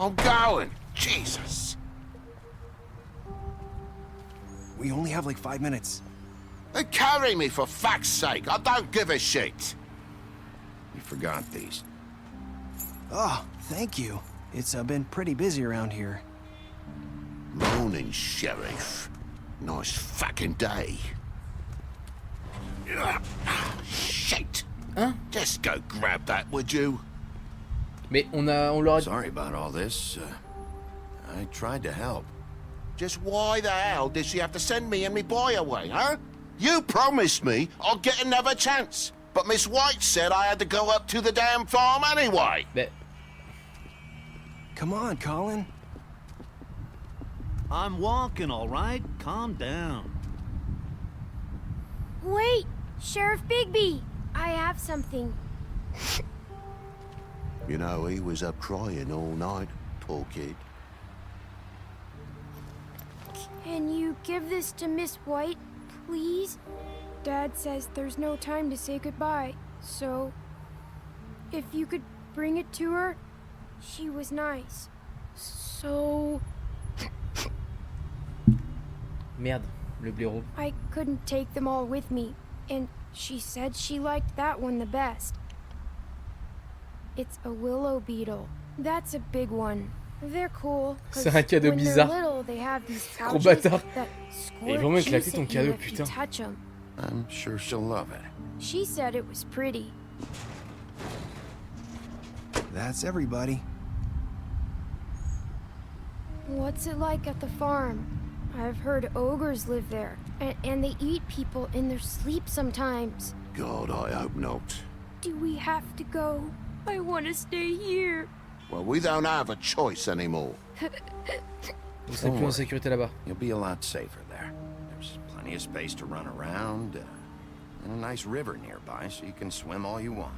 I'm going. Jesus. We only have like 5 minutes. Then carry me for fuck's sake. I don't give a shit. You forgot these. Oh, thank you. It's been pretty busy around here. Morning, Sheriff. Nice fucking day. Shit. Hein? Just go grab that, would you? Mais on leur a... Sorry about all this. I tried to help. Just why the hell did she have to send me and me boy away, huh? You promised me I'd get another chance. But Miss White said I had to go up to the damn farm anyway. Mais... Come on, Colin. I'm walking, all right? Calm down. Wait! Sheriff Bigby! I have something. You know, he was up crying all night, poor kid. Can you give this to Miss White, please? Dad says there's no time to say goodbye, so... if you could bring it to her, she was nice. So... Merde, le blaireau. I couldn't take them all with me, and she said she liked that one the best. It's a willow beetle. That's a big one. They're cool. C'est un cadeau bizarre. Little, they have these Gros bâtard. Et vraiment éclaté ton cadeau, putain. I'm sure she'll love it. She said it was pretty. That's everybody. What's it like at the farm? I've heard ogres live there, and they eat people in their sleep sometimes. God, I hope not. Do we have to go? I want to stay here. Well, we don't have a choice anymore. Vous serez plus en sécurité là-bas. You'll be a lot safer there. There's plenty of space to run around, and a nice river nearby, so you can swim all you want.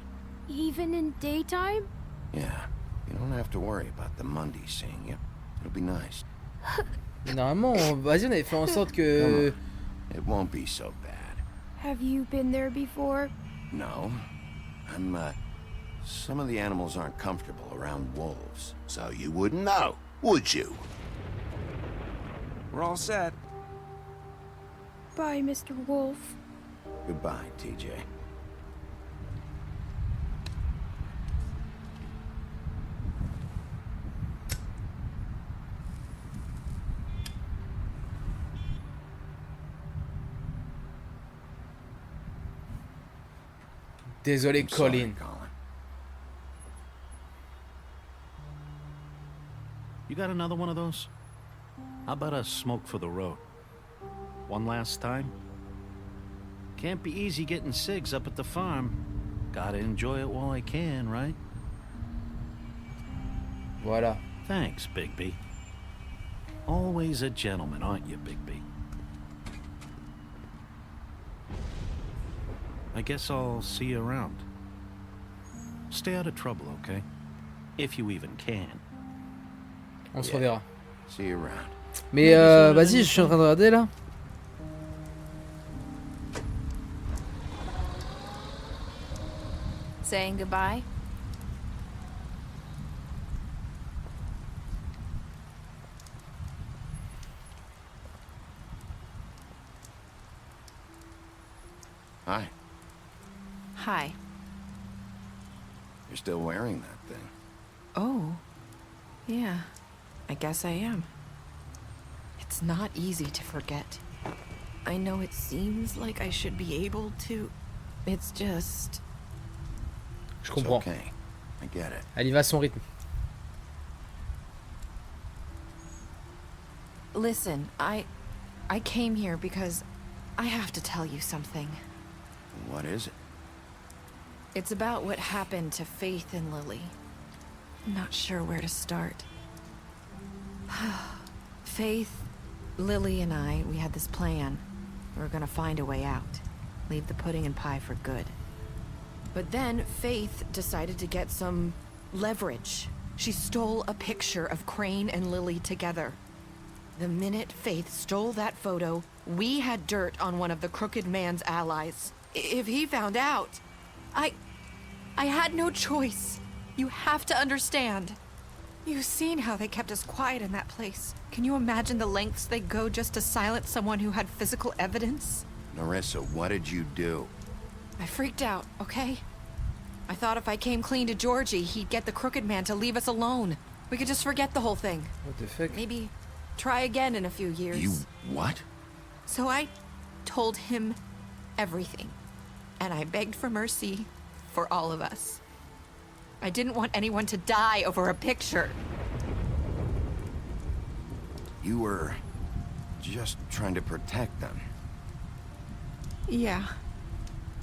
Even in daytime? Yeah, you don't have to worry about the Mundy seeing you. It'll be nice. Mais normalement, vas-y, on avait fait en sorte que... It won't be so bad. Have you been there before? No. Some of the animals aren't comfortable around wolves. So you wouldn't know, would you? We're all set. Bye, Mr. Wolf. Goodbye, TJ. Désolé, Colin. You got another one of those? How about a smoke for the road? One last time? Can't be easy getting cigs up at the farm. Gotta enjoy it while I can, right? Voilà. Thanks, Bigby. Always a gentleman, aren't you, Bigby? I guess I'll see you around. Stay out of trouble, okay? If you even can. On se reverra. See you around. Mais vas-y, je suis en train de regarder là. Saying goodbye? Hi. Hi. You're still wearing that thing. Oh. Yeah. I guess I am. It's not easy to forget. I know it seems like I should be able to. It's just... Je comprends. Okay. I get it. Elle y va à son rythme. Listen, I came here because I have to tell you something. What is it? It's about what happened to Faith and Lily. I'm not sure where to start. Faith, Lily, and I, we had this plan. We were gonna find a way out. Leave the pudding and pie for good. But then Faith decided to get some leverage. She stole a picture of Crane and Lily together. The minute Faith stole that photo, we had dirt on one of the Crooked Man's allies. If he found out, I had no choice. You have to understand. You've seen how they kept us quiet in that place. Can you imagine the lengths they go just to silence someone who had physical evidence? Narissa, what did you do? I freaked out, okay? I thought if I came clean to Georgie, he'd get the Crooked Man to leave us alone. We could just forget the whole thing. What the fuck? Maybe try again in a few years. You what? So I told him everything. And I begged for mercy for all of us. I didn't want anyone to die over a picture. You were just trying to protect them. Yeah.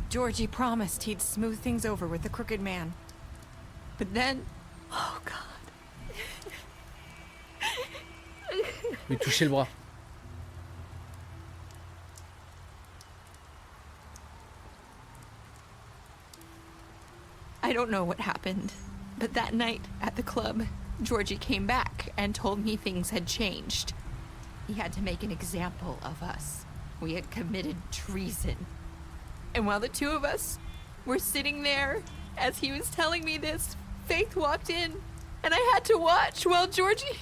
Georgie promised he'd smooth things over with the Crooked Man. But then... Oh, God. Lui toucher le bras. I don't know what happened, but that night at the club, Georgie came back and told me things had changed. He had to make an example of us. We had committed treason. And while the two of us were sitting there, as he was telling me this, Faith walked in, and I had to watch while Georgie...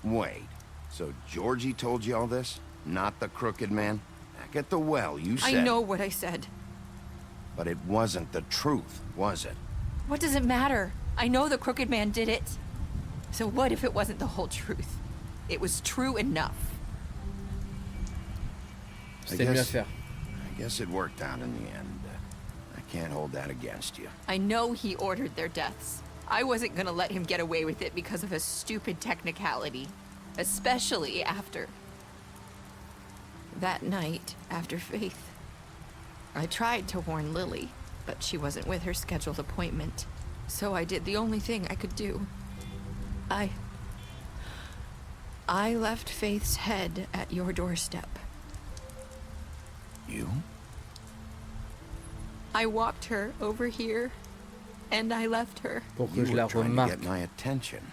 Wait, so Georgie told you all this? Not the Crooked Man? Back at the well, you said... I know what I said. But it wasn't the truth, was it? What does it matter? I know the Crooked Man did it. So what if it wasn't the whole truth? It was true enough. C'était mieux à faire. I guess it worked out in the end. I can't hold that against you. I know he ordered their deaths. I wasn't gonna let him get away with it because of a stupid technicality. Especially after... that night, after Faith. I tried to warn Lily, but she wasn't with her scheduled appointment. So I did the only thing I could do. I left Faith's head at your doorstep. You? I walked her over here, and I left her. You were trying to get my attention.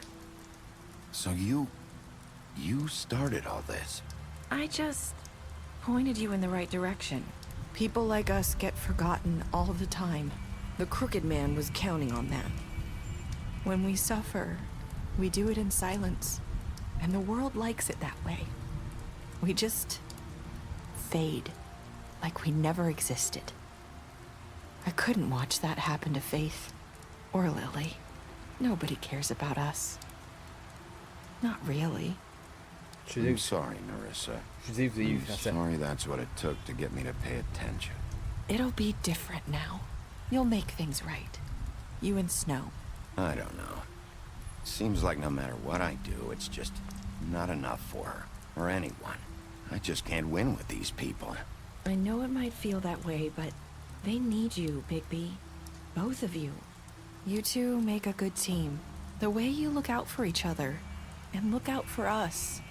So you started all this. I just pointed you in the right direction. People like us get forgotten all the time. The Crooked Man was counting on that. When we suffer, we do it in silence. And the world likes it that way. We just fade, like we never existed. I couldn't watch that happen to Faith or Lily. Nobody cares about us. Not really. I'm sorry, Narissa. I'm sorry that's what it took to get me to pay attention. It'll be different now. You'll make things right. You and Snow. I don't know. Seems like no matter what I do, it's just not enough for her, or anyone. I just can't win with these people. I know it might feel that way, but they need you, Bigby. Both of you. You two make a good team. The way you look out for each other, and look out for us.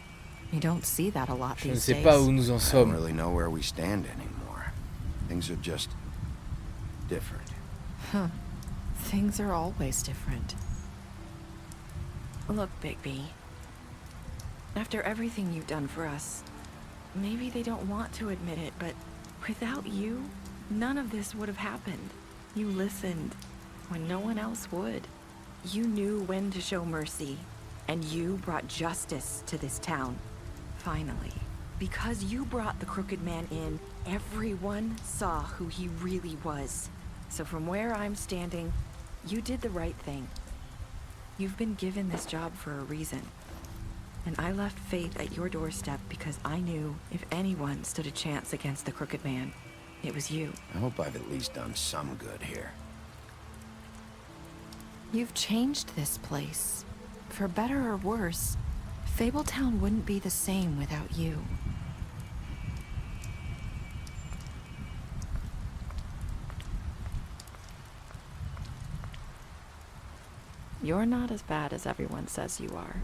You don't see that a lot these days. I don't really know where we stand anymore. Things are just different. Huh. Things are always different. Look, Bigby. After everything you've done for us, maybe they don't want to admit it, but without you, none of this would have happened. You listened when no one else would. You knew when to show mercy, and you brought justice to this town. Finally. Because you brought the Crooked Man in, everyone saw who he really was. So from where I'm standing, you did the right thing. You've been given this job for a reason. And I left Faith at your doorstep because I knew if anyone stood a chance against the Crooked Man, it was you. I hope I've at least done some good here. You've changed this place. For better or worse, Fabletown wouldn't be the same without you. You're not as bad as everyone says you are.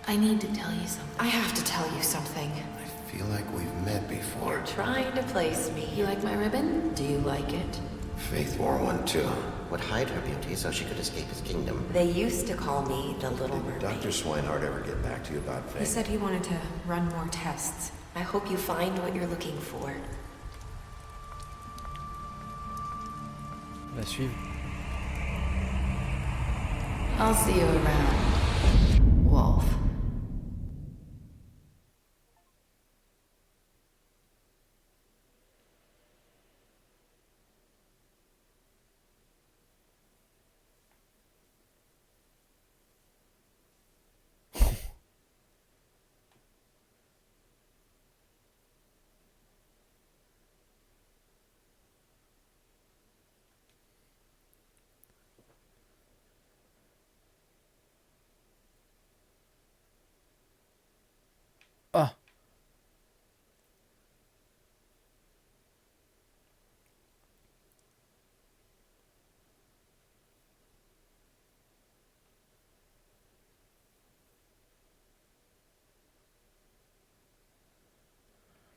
I need to tell you something. I have to tell you something. I feel like we've met before. You're trying to place me. You like my ribbon? Do you like it? Faith wore one too. Would hide her beauty so she could escape his kingdom. They used to call me the Little Mermaid. Did Dr. Swinehart ever get back to you about Faith? He said he wanted to run more tests. I hope you find what you're looking for. On va suivre. I'll see you around, Wolf. Ah.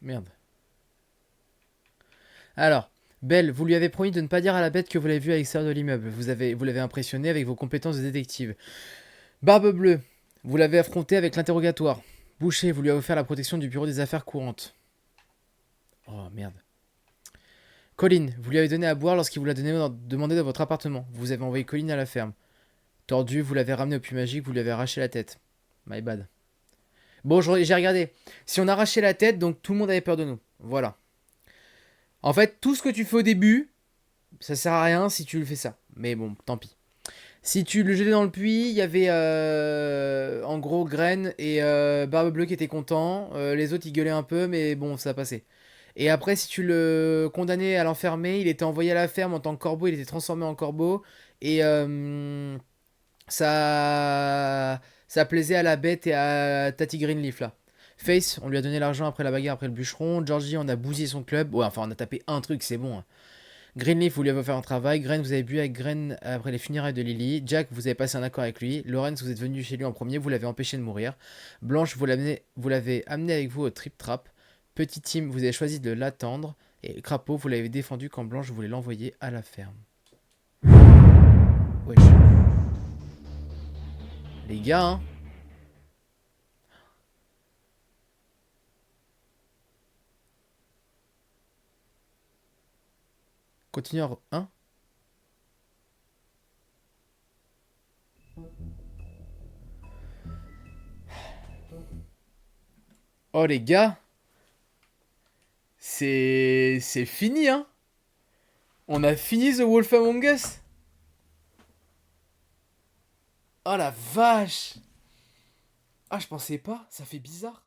Merde. Alors, Belle, vous lui avez promis de ne pas dire à la bête que vous l'avez vue à l'extérieur de l'immeuble. Vous l'avez impressionné avec vos compétences de détective. Barbe Bleue, vous l'avez affronté avec l'interrogatoire. Boucher, vous lui avez offert la protection du bureau des affaires courantes. Oh, merde. Colline, vous lui avez donné à boire lorsqu'il vous l'a demandé dans votre appartement. Vous avez envoyé Colline à la ferme. Tordu, vous l'avez ramené au puits magique, vous lui avez arraché la tête. My bad. Bon, j'ai regardé. Si on arrachait la tête, donc tout le monde avait peur de nous. Voilà. En fait, tout ce que tu fais au début, ça sert à rien si tu le fais ça. Mais bon, tant pis. Si tu le jetais dans le puits, il y avait en gros Graine et Barbe Bleue qui étaient contents. Les autres, ils gueulaient un peu, mais bon, ça a passé. Et après, si tu le condamnais à l'enfermer, il était envoyé à la ferme en tant que corbeau, il était transformé en corbeau. Et ça plaisait à la bête et à Tati Greenleaf, là. Face, on lui a donné l'argent après la bagarre, après le bûcheron. Georgie, on a bousillé son club. Ouais, enfin, on a tapé un truc, c'est bon. Hein. Greenleaf, vous lui avez fait un travail. Graine, vous avez bu avec Graine après les funérailles de Lily. Jack, vous avez passé un accord avec lui. Lawrence, vous êtes venu chez lui en premier, vous l'avez empêché de mourir. Blanche, vous l'avez amené avec vous au Trip Trap. Petit Tim, vous avez choisi de l'attendre. Et Crapaud, vous l'avez défendu quand Blanche voulait l'envoyer à la ferme. Wesh. Les gars, hein. Continue à... Hein? Oh les gars, c'est fini, hein. On a fini The Wolf Among Us. Oh la vache. Ah, je pensais pas, ça fait bizarre.